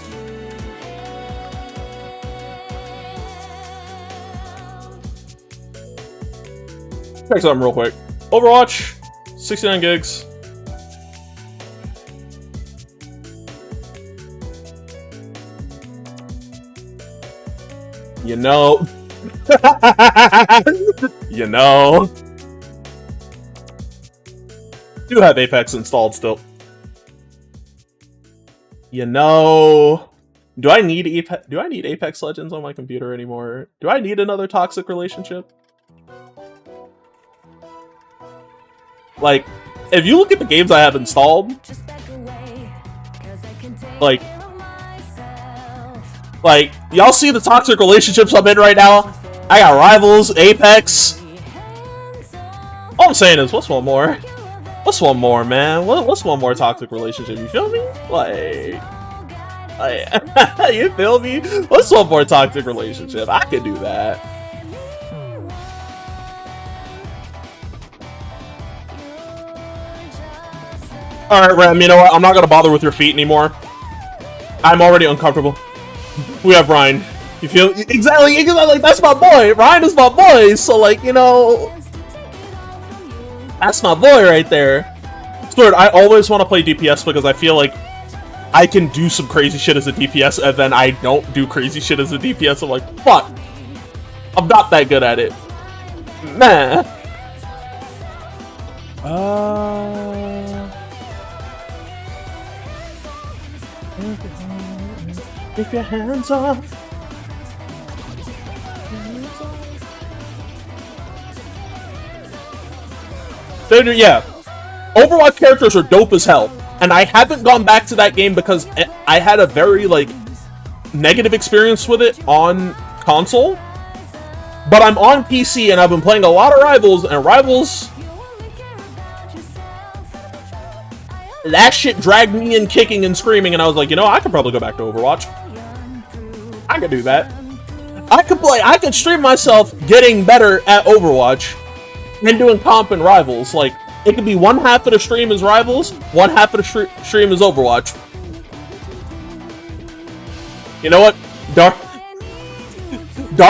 Check something real quick. Overwatch, 69 gigs. You know. You know. Do have Apex installed still. You know. Do I need Apex Legends on my computer anymore? Do I need another toxic relationship? Like, if you look at the games I have installed, like y'all see the toxic relationships I'm in right now? I got Rivals, Apex. All I'm saying is, what's one more? What's one more, man? What's one more toxic relationship? You feel me? Like you feel me? What's one more toxic relationship? I could do that. Alright, Ram, you know what? I'm not gonna bother with your feet anymore. I'm already uncomfortable. We have Ryan. You feel exactly like that's my boy. Ryan is my boy, so like, you know, that's my boy right there. Third, I always want to play DPS because I feel like I can do some crazy shit as a DPS, and then I don't do crazy shit as a DPS. I'm like, fuck, I'm not that good at it. Nah. Keep your hands off. Dude, yeah. Overwatch characters are dope as hell. And I haven't gone back to that game because I had a very, like, negative experience with it on console. But I'm on PC and I've been playing a lot of Rivals, and Rivals... that shit dragged me in kicking and screaming, and I was like, you know, I could probably go back to Overwatch. I could do that. I could stream myself getting better at Overwatch and doing comp and Rivals. Like, it could be one half of the stream is Rivals, one half of the stream is Overwatch. You know what? Dar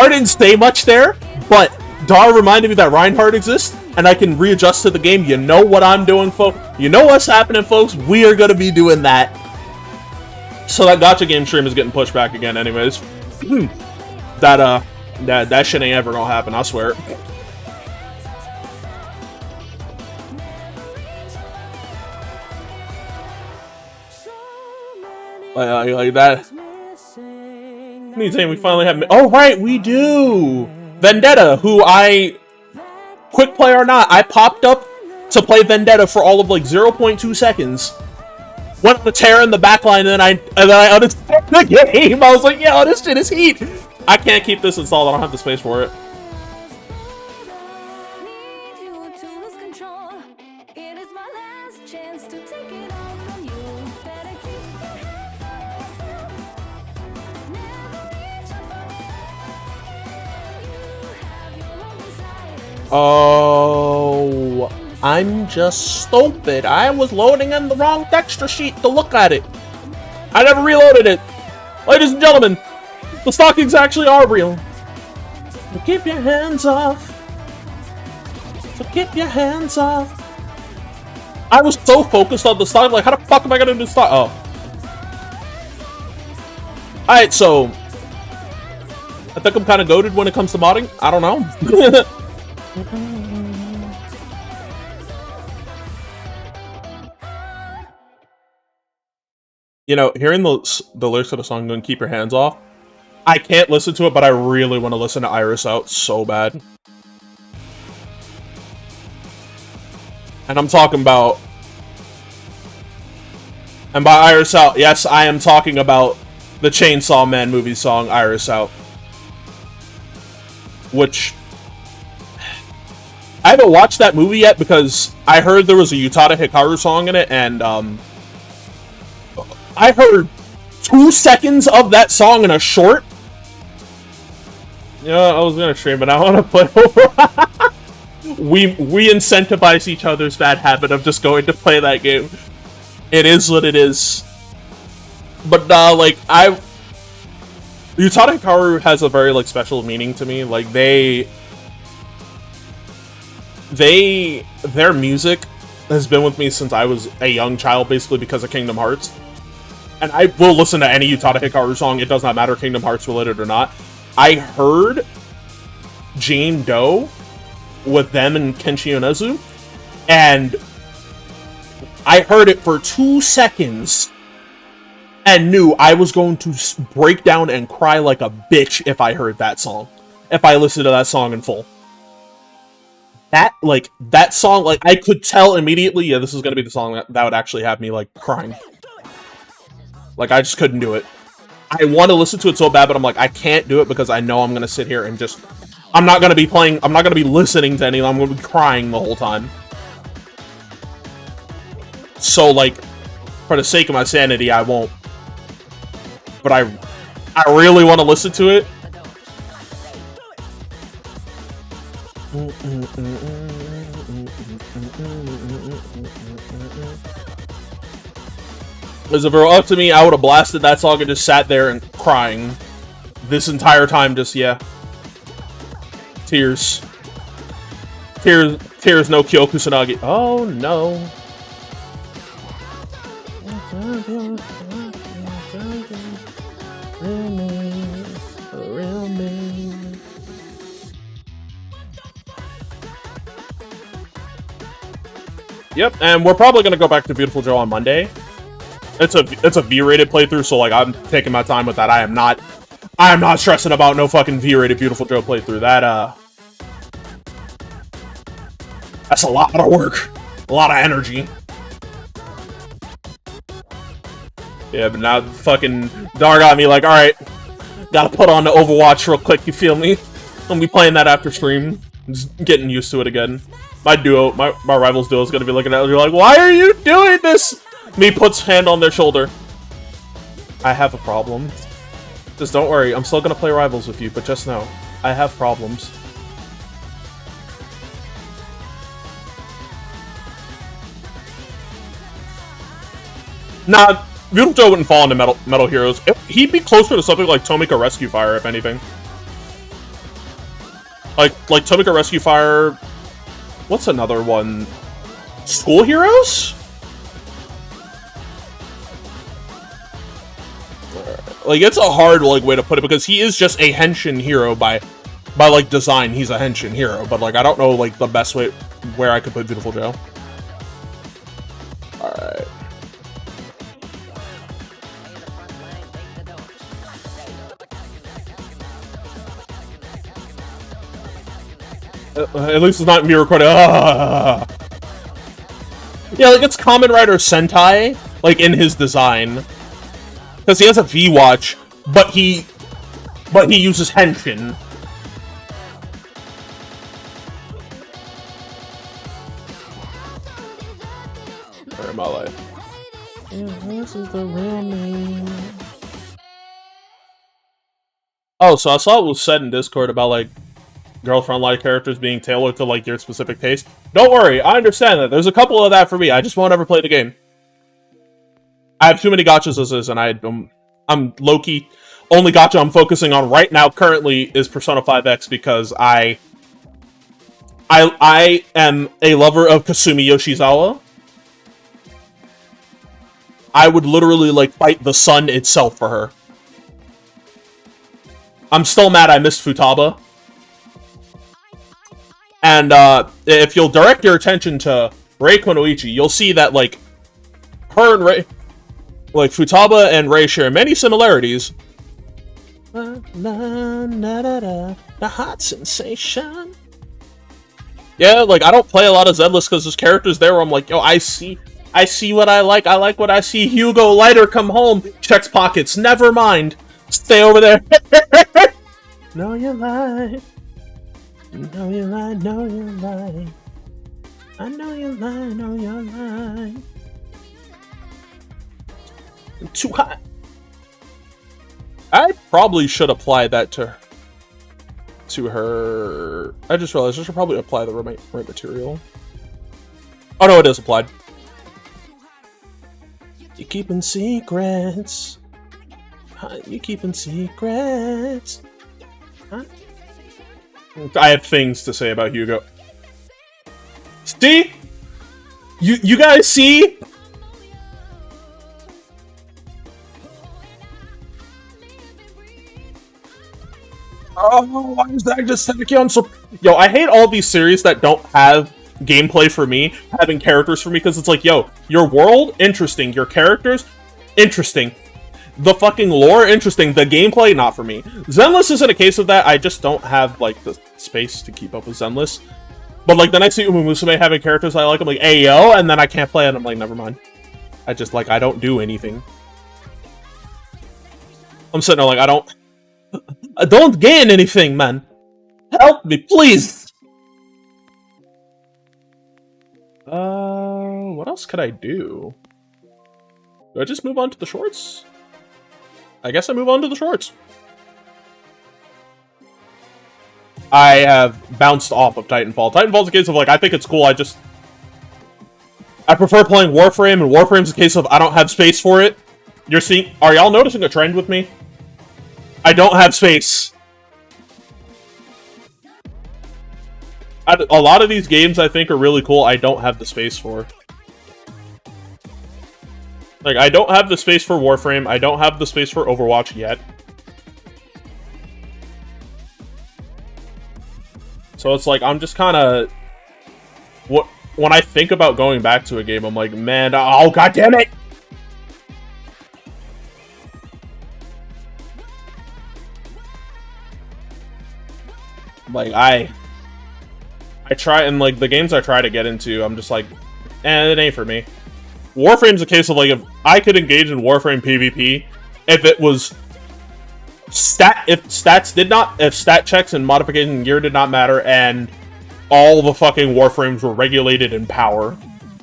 didn't stay much there, but Dar reminded me that Reinhardt exists, and I can readjust to the game. You know what I'm doing, folks? You know what's happening, folks? We are going to be doing that. So that gacha game stream is getting pushed back again anyways. That shit ain't ever gonna happen, I swear. Like that. Anything we finally have. Oh, right, we do! Vendetta, who quick play or not, I popped up to play Vendetta for all of like 0.2 seconds. Went on a tear in the backline, and then I uninstalled the game. I was like, yo, this shit is heat. I can't keep this installed. I don't have the space for it. Oh, I'm just stupid. I was loading in the wrong texture sheet to look at it. I never reloaded it. Ladies and gentlemen, the stockings actually are real. So keep your hands off. So keep your hands off. I was so focused on the stock, like, how the fuck am I gonna do stock? Oh. Alright, so I think I'm kind of goated when it comes to modding. I don't know. You know, hearing the lyrics of the song going, keep your hands off, I can't listen to it, but I really want to listen to Iris Out so bad. And I'm talking about And by Iris Out, yes, I am talking about the Chainsaw Man movie song, Iris Out. Which... I haven't watched that movie yet because I heard there was a Utada Hikaru song in it, and I heard 2 seconds of that song in a short. Yeah, I was gonna stream, but I want to play over. we incentivize each other's bad habit of just going to play that game. It is what it is. But like Utada Hikaru has a very like special meaning to me. Like their music has been with me since I was a young child, basically because of Kingdom Hearts. And I will listen to any Utada Hikaru song, it does not matter Kingdom Hearts related or not. I heard Jane Doe with them and Kenshi Yonezu, and I heard it for 2 seconds and knew I was going to break down and cry like a bitch if I heard that song. If I listened to that song in full. That song, like, I could tell immediately, yeah, this is gonna be the song that would actually have me, like, crying. Like, I just couldn't do it. I want to listen to it so bad, but I'm like, I can't do it because I know I'm gonna sit here and just... I'm not gonna be listening to anything, I'm gonna be crying the whole time. So, like, for the sake of my sanity, I won't. But I really want to listen to it. As if it were up to me, I would have blasted that song and just sat there and crying this entire time. Just, yeah. Tears. Tears no Kyo Kusanagi. Oh, no. Yep, and we're probably gonna go back to Beautiful Joe on Monday. It's a V-rated playthrough, so like I'm taking my time with that. I am not stressing about no fucking V-rated Beautiful Joe playthrough. That's a lot of work, a lot of energy. Yeah, but now fucking Dar got me like, all right, gotta put on the Overwatch real quick. You feel me? I'm be playing that after stream. Just getting used to it again. My rivals duo is gonna be looking at me like, why are you doing this? Me puts hand on their shoulder. I have a problem. Just don't worry, I'm still gonna play rivals with you, but just know, I have problems. Nah, Beautiful Joe wouldn't fall into Metal Heroes. He'd be closer to something like Tomika Rescue Fire, if anything. Like Tomika Rescue Fire... What's another one? School Heroes? Like, it's a hard, like, way to put it, because he is just a henshin hero by like, design. He's a henshin hero, but, like, I don't know, like, the best way where I could put Beautiful Joe. Alright. At least it's not me recording. Yeah, like it's Kamen Rider Sentai, like in his design, because he has a V-Watch, but he uses henshin. Where am I life? This is the real me. Oh, so I saw what was said in Discord about like girlfriend-like characters being tailored to like your specific taste. Don't worry, I understand that. There's a couple of that for me. I just won't ever play the game. I have too many gachas as is, and I'm low-key. Only gacha I'm focusing on right now currently is Persona 5X because I am a lover of Kasumi Yoshizawa. I would literally like fight the sun itself for her. I'm still mad I missed Futaba. And if you'll direct your attention to Rei Konoichi, you'll see that, like, her and Rei... Like, Futaba and Rei share many similarities. The hot sensation. Yeah, like, I don't play a lot of Zedless because there's characters there where I'm like, yo, I see I see what I like what I see. Hugo, lighter, come home. Checks pockets, never mind. Stay over there. No, you lie. No, you lie, no, you lie. I know you lie, know you lie. I'm too hot. I probably should apply that to her. I just realized I should probably apply the right material. Oh no, it is applied. You keeping secrets. You keeping secrets. Huh? I have things to say about Hugo. See? You guys see? Oh, why is that just on so? Yo, I hate all these series that don't have gameplay for me, having characters for me, because it's like, yo, your world, interesting. Your characters, interesting. The fucking lore, interesting. The gameplay, not for me. Zenless isn't a case of that. I just don't have, like, the space to keep up with Zenless. But, like, then I see Umumusume having characters I like, I'm like, hey, yo, and then I can't play it, I'm like, never mind. I just, like, I don't do anything. I'm sitting there like, I don't gain anything, man. Help me, please! What else could I do? Do I just move on to the shorts? I guess I move on to the shorts. I have bounced off of Titanfall. Titanfall's a case of, like, I think it's cool, I prefer playing Warframe, and Warframe's a case of I don't have space for it. Are y'all noticing a trend with me? I don't have space. A lot of these games I think are really cool, I don't have the space for. Like, I don't have the space for Warframe, I don't have the space for Overwatch yet. So it's like, I'm just kind of... When I think about going back to a game, I'm like, man, oh, god damn it! Like, I try, and like, the games I try to get into, I'm just like, it ain't for me. Warframe's a case of, like, if I could engage in Warframe PvP, if it was if stat checks and modification gear did not matter, and all the fucking Warframes were regulated in power.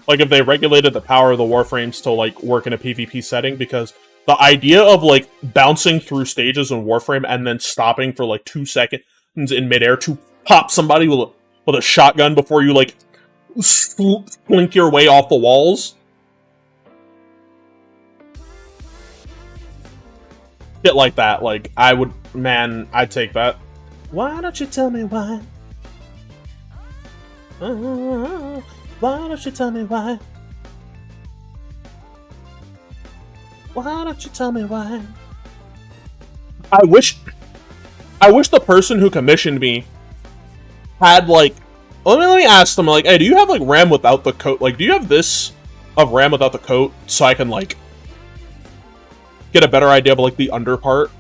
Like, if they regulated the power of the Warframes to, like, work in a PvP setting, because the idea of, like, bouncing through stages in Warframe and then stopping for, like, 2 seconds in midair to pop somebody with a shotgun before you, like, slink your way off the walls. Shit like that, like, I'd take that. Why don't you tell me why? Why don't you tell me why? Why don't you tell me why? I wish the person who commissioned me had, like, let me ask them, like, hey, do you have, like, RAM without the coat? Like, do you have this of RAM without the coat so I can, like, get a better idea of, like, the under part?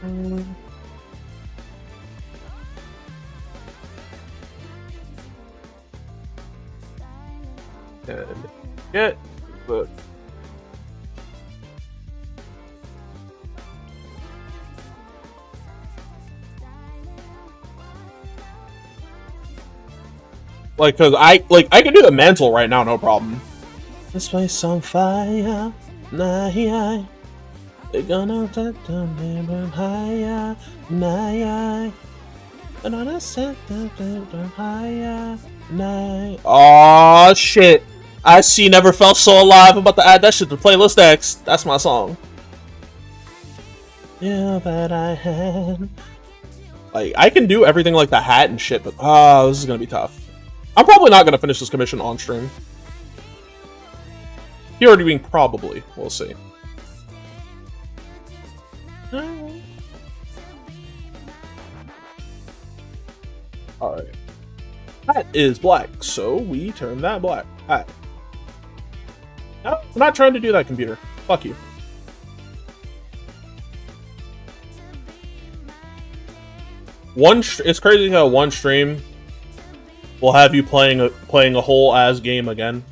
And get the... Like, cause I can do the mantle right now, no problem. This place on fire, nah, they're gonna take the neighbor higher, nah, another set the higher, nah. Aw, shit. I see Never Felt So Alive. I'm about to add that shit to playlist X. That's my song. Yeah, but I had... Like, I can do everything like the hat and shit, but this is gonna be tough. I'm probably not gonna finish this commission on stream. You're already being probably. We'll see. Alright. Hat is black, so we turn that black. Hat. No, I'm not trying to do that, computer. Fuck you. It's crazy how one stream will have you playing a whole ass game again.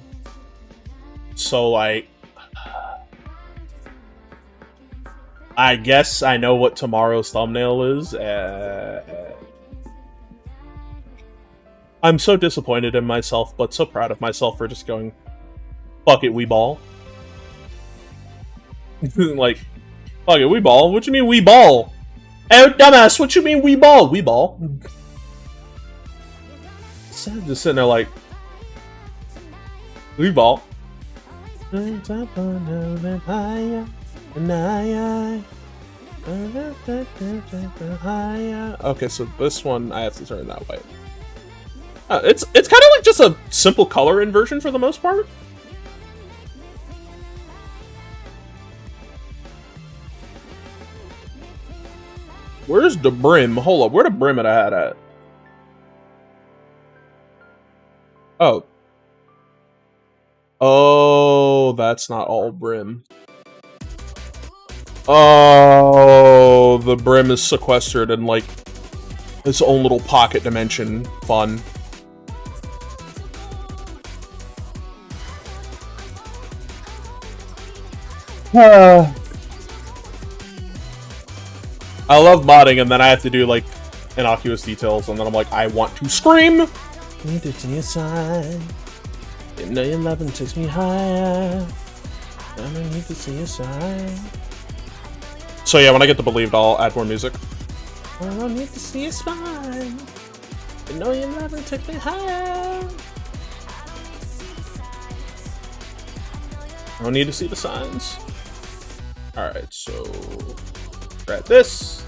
So, like, I guess I know what tomorrow's thumbnail is. I'm so disappointed in myself, but so proud of myself for just going, fuck it, we ball. Like, fuck it, we ball? What you mean we ball? Hey, dumbass, what you mean we ball? We ball. So I'm just sitting there like, we ball. Okay, so this one I have to turn that way. It's kind of like just a simple color inversion for the most part. Where's the brim? Hold up, where the brim that I had at? Oh. Oh, that's not all brim. Oh, the brim is sequestered in, like, its own little pocket dimension. Fun. I love modding, and then I have to do, like, innocuous details, and then I'm like, I want to scream! Need it to your side. You know your loving takes me higher. I need to see your side. So yeah, when I get the Believed, I'll add more music. I don't need to see your spine. You know your loving takes me higher. I don't need to see the signs. Alright, so grab this.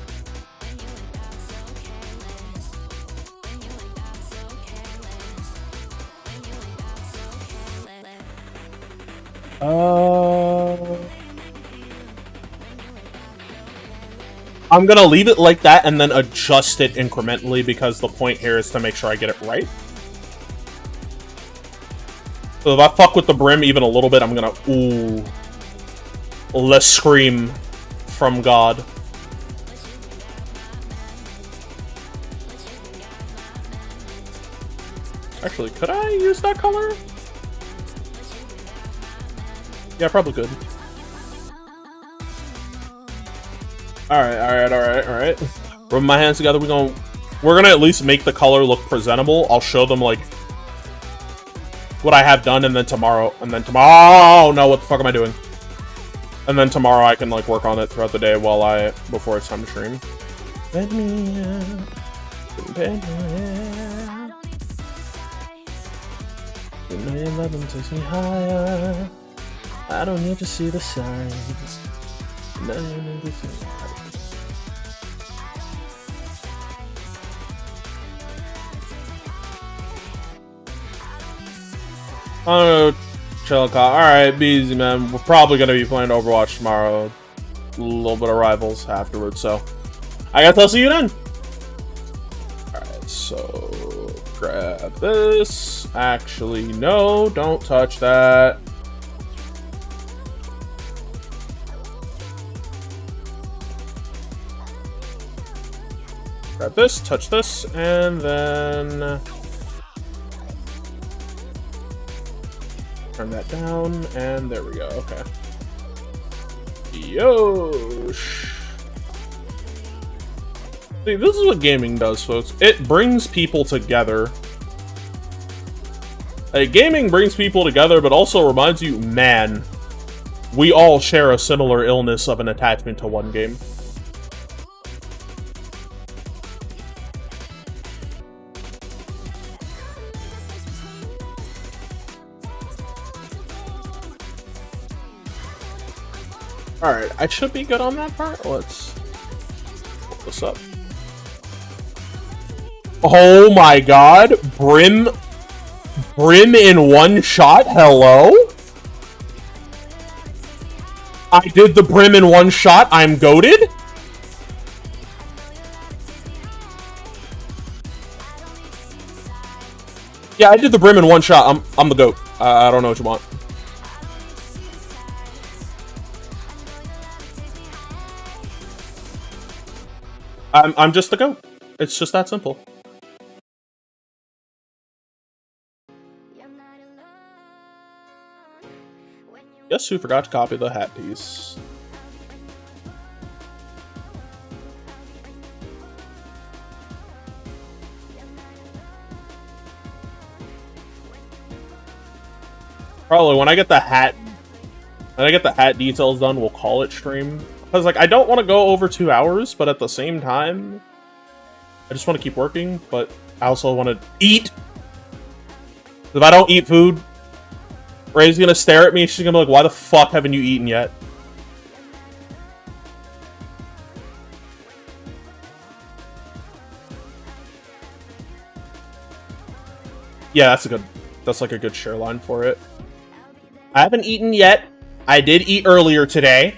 I'm gonna leave it like that and then adjust it incrementally because the point here is to make sure I get it right. So if I fuck with the brim even a little bit, I'm gonna, ooh, let's scream from God. Actually, could I use that color? Yeah, probably could. Alright. Rub my hands together, we're gonna at least make the color look presentable. I'll show them, like, what I have done, and then tomorrow, oh no, what the fuck am I doing? And then tomorrow I can, like, work on it throughout the day before it's time to stream. Let me you know your loving takes me higher. I don't need to see the signs. No, you need to see the signs. Oh, chill, alright, be easy, man. We're probably gonna be playing Overwatch tomorrow. A little bit of rivals afterwards, so I guess I'll see you then. Alright, so grab this. Actually, no, don't touch that. Grab this, touch this, and then turn that down, and there we go, okay. Yosh! See, this is what gaming does, folks. It brings people together. Gaming brings people together, but also reminds you, man, we all share a similar illness of an attachment to one game. Alright, I should be good on that part. Let's pull this up. Oh my god! Brim in one shot? Hello? I did the Brim in one shot? I'm goated? Yeah, I did the Brim in one shot. I'm the GOAT. I don't know what you want. I'm just the GOAT. It's just that simple. Guess who forgot to copy the hat piece? Probably when I get the hat details done, we'll call it stream. Because like I don't want to go over 2 hours, but at the same time, I just want to keep working. But I also want to eat. If I don't eat food, Ray's gonna stare at me. She's gonna be like, "Why the fuck haven't you eaten yet?" Yeah, that's like a good share line for it. I haven't eaten yet. I did eat earlier today.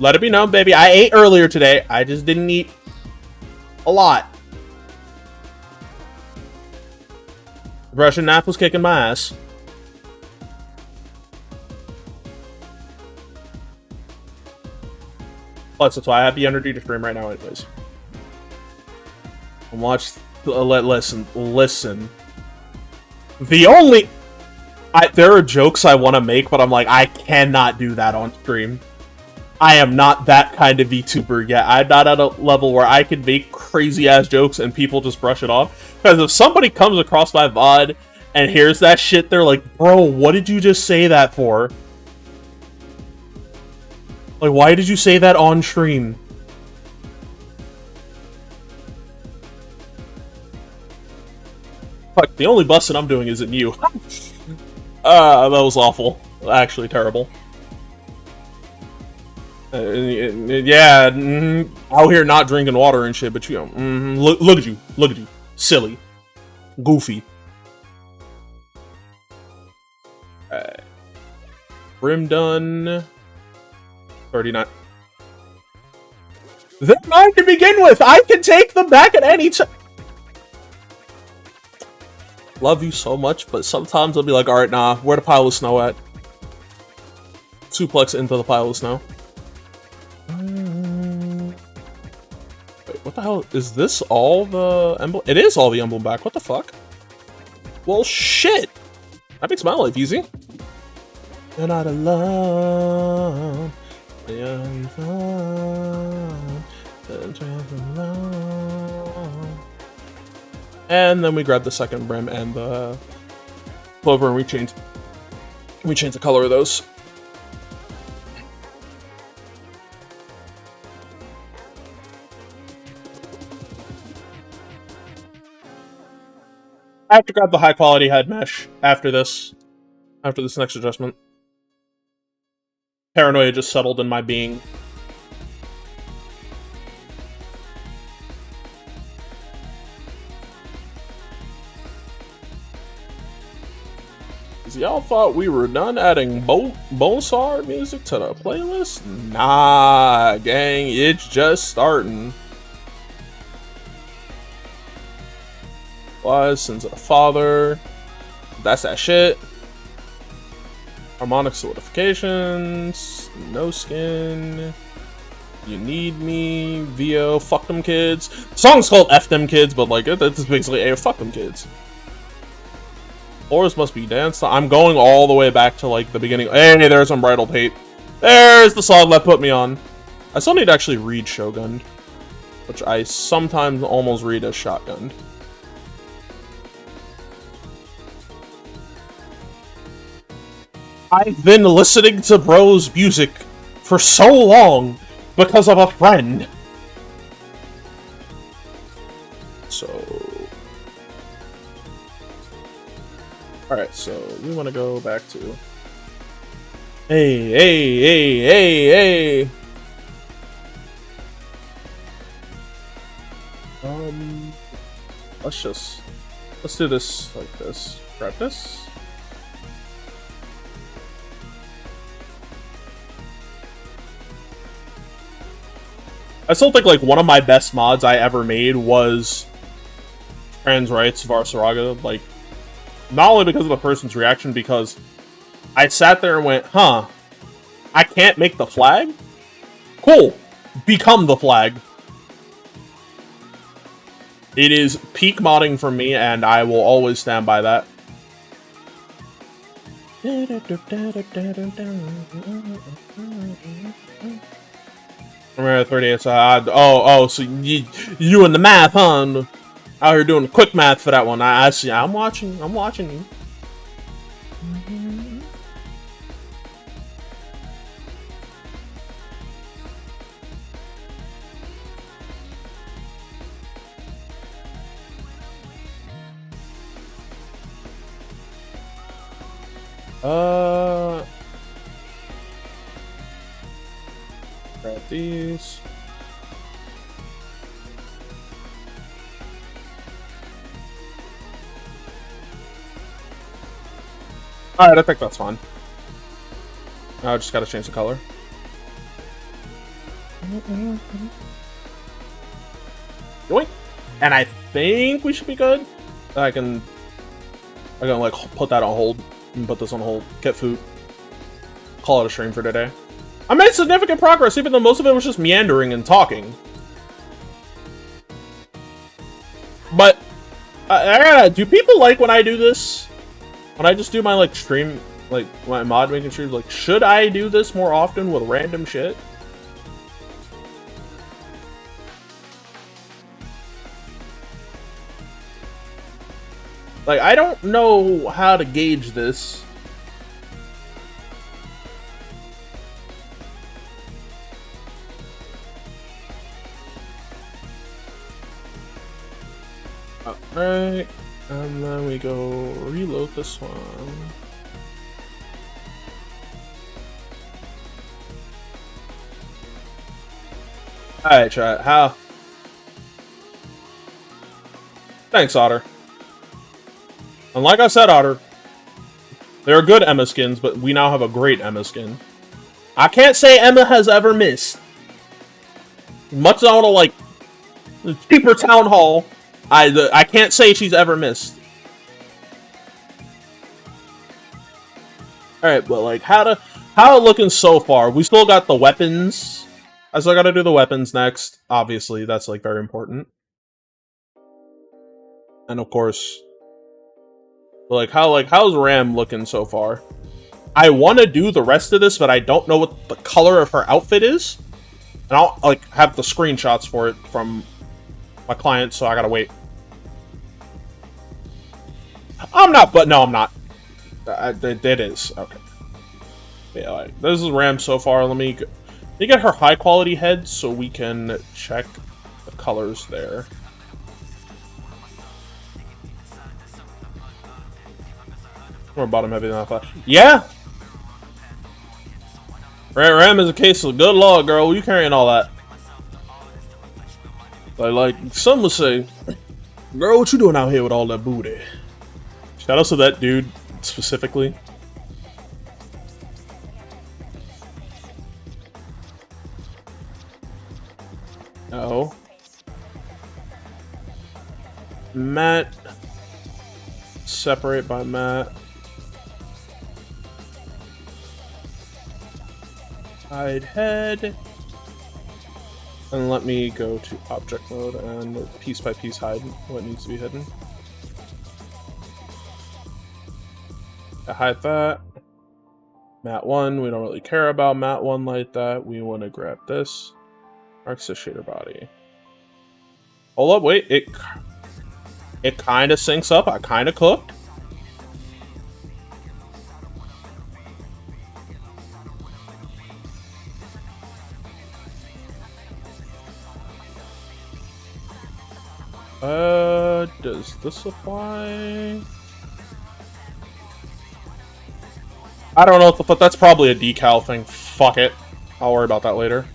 Let it be known, baby. I ate earlier today. I just didn't eat a lot. The Russian nap was kicking my ass. Plus, that's why I have the energy to stream right now anyways. And watch... Listen. The only... there are jokes I want to make, but I'm like, I cannot do that on stream. I am not that kind of VTuber yet. I'm not at a level where I can make crazy-ass jokes and people just brush it off. Because if somebody comes across my VOD and hears that shit, they're like, bro, what did you just say that for? Like, why did you say that on stream? Fuck, the only busting I'm doing isn't you. That was awful. Actually terrible. Yeah, out here not drinking water and shit, but you know, look at you. Look at you. Silly. Goofy. Alright. Brim done. 39. They're mine to begin with! I can take them back at any time! Love you so much, but sometimes I'll be like, alright, nah, where the pile of snow at? Suplex into the pile of snow. Wait, what the hell? Is this all the emblem? It is all the emblem back. What the fuck? Well, shit! That makes my life easy. You're not alone. You're alone. And then we grab the second brim and the clover and we change the color of those. I have to grab the high quality head mesh after this next adjustment. Paranoia just settled in my being. Y'all thought we were done adding Bonsar music to the playlist? Nah, gang, it's just starting. Wise, Sins of the Father. That's that shit. Harmonic Solidifications. No Skin. You Need Me. VO. Fuck Them Kids. The song's called F Them Kids, but like, it's basically a fuck them kids. Floors Must Be Danced. I'm going all the way back to like the beginning. Hey, there's Unbridled Hate. There's the song that put me on. I still need to actually read Shogunned, which I sometimes almost read as Shotgunned. I've been listening to bro's music for so long because of a friend. So... Alright, so we want to go back to... Hey! Let's do this like this. Grab this. I still think like one of my best mods I ever made was Trans Rights Varsaraga, like not only because of the person's reaction, because I sat there and went, huh, I can't make the flag? Cool. Become the flag. It is peak modding for me, and I will always stand by that. Remember 38, so so you and the math, huh? Out here doing quick math for that one. I see. I'm watching you. Grab these. Alright, I think that's fine. I just gotta change the color. Yoink! And I think we should be good. I can like put that on hold and put this on hold. Get food. Call it a stream for today. I made significant progress, even though most of it was just meandering and talking. But do people like when I do this? When I just do my like stream, like my mod making streams, like should I do this more often with random shit? Like I don't know how to gauge this. Alright, and then we go reload this one. Alright, chat, how? Thanks, Otter. And like I said, Otter, there are good Emma skins, but we now have a great Emma skin. I can't say Emma has ever missed. Much as I want to, like, the cheaper Town Hall, I can't say she's ever missed. Alright, but like how it looking so far? We still got the weapons. I still gotta do the weapons next. Obviously, that's like very important. And of course, like how's Ram looking so far? I wanna do the rest of this, but I don't know what the color of her outfit is. And I'll like have the screenshots for it from my client, so I gotta wait. I'm not, but no, I'm not. It is. Okay. Yeah, like, this is Ram so far. Let me get her high quality head so we can check the colors there. More bottom heavy than I thought. Yeah! Ram is a case of good luck, girl. You carrying all that. Like some would say, girl, what you doing out here with all that booty? Shout out to that dude specifically. Oh. Matt. Separate by Matt. Hide head. And let me go to object mode and piece by piece hide what needs to be hidden. I hide that. Matte 1, we don't really care about Matte 1 like that. We want to grab this. Marks the shader body. Hold up, wait. It kind of syncs up. I kind of cooked. Does this apply? I don't know, but that's probably a decal thing. Fuck it. I'll worry about that later.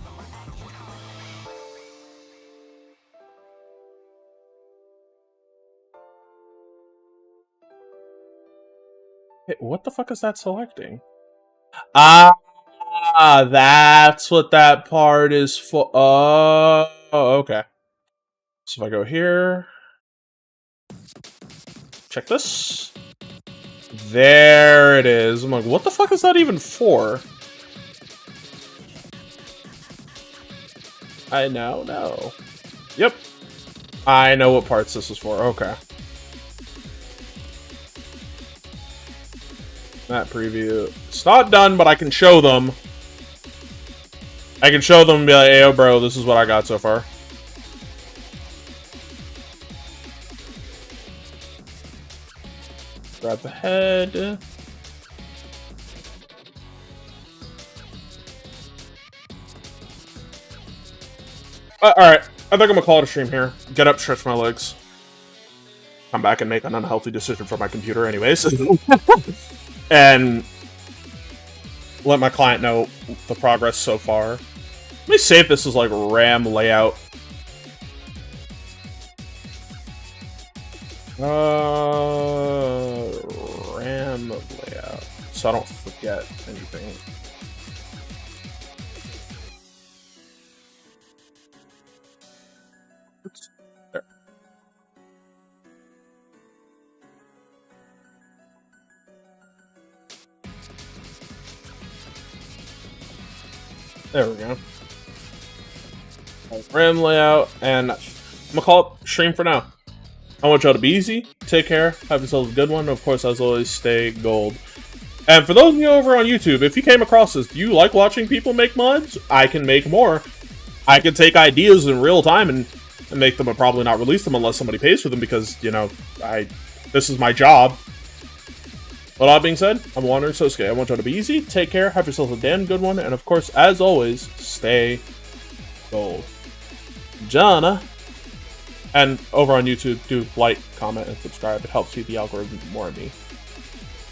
Hey, what the fuck is that selecting? Ah, that's what that part is for. Oh, okay. So if I go here, check this. There it is. I'm like, what the fuck is that even for? I now know. Yep. I know what parts this is for. Okay. Map preview. It's not done, but I can show them. I can show them and be like, hey, yo, bro, this is what I got so far. Grab the head. Alright, I think I'm gonna call it a stream here. Get up, stretch my legs. Come back and make an unhealthy decision for my computer anyways. And let my client know the progress so far. Let me see if this is like RAM layout. RAM layout. So I don't forget anything. Oops. There. There we go. RAM layout, and I'm gonna call it stream for now. I want y'all to be easy, take care, have yourselves a good one, and of course, as always, stay gold. And for those of you over on YouTube, if you came across this, do you like watching people make mods? I can make more. I can take ideas in real time and make them, but probably not release them unless somebody pays for them because, you know, this is my job. With all that being said, I'm Wandering Sosuke. I want y'all to be easy, take care, have yourselves a damn good one, and of course, as always, stay gold. Jana. And over on YouTube, do like, comment, and subscribe. It helps feed the algorithm more of me.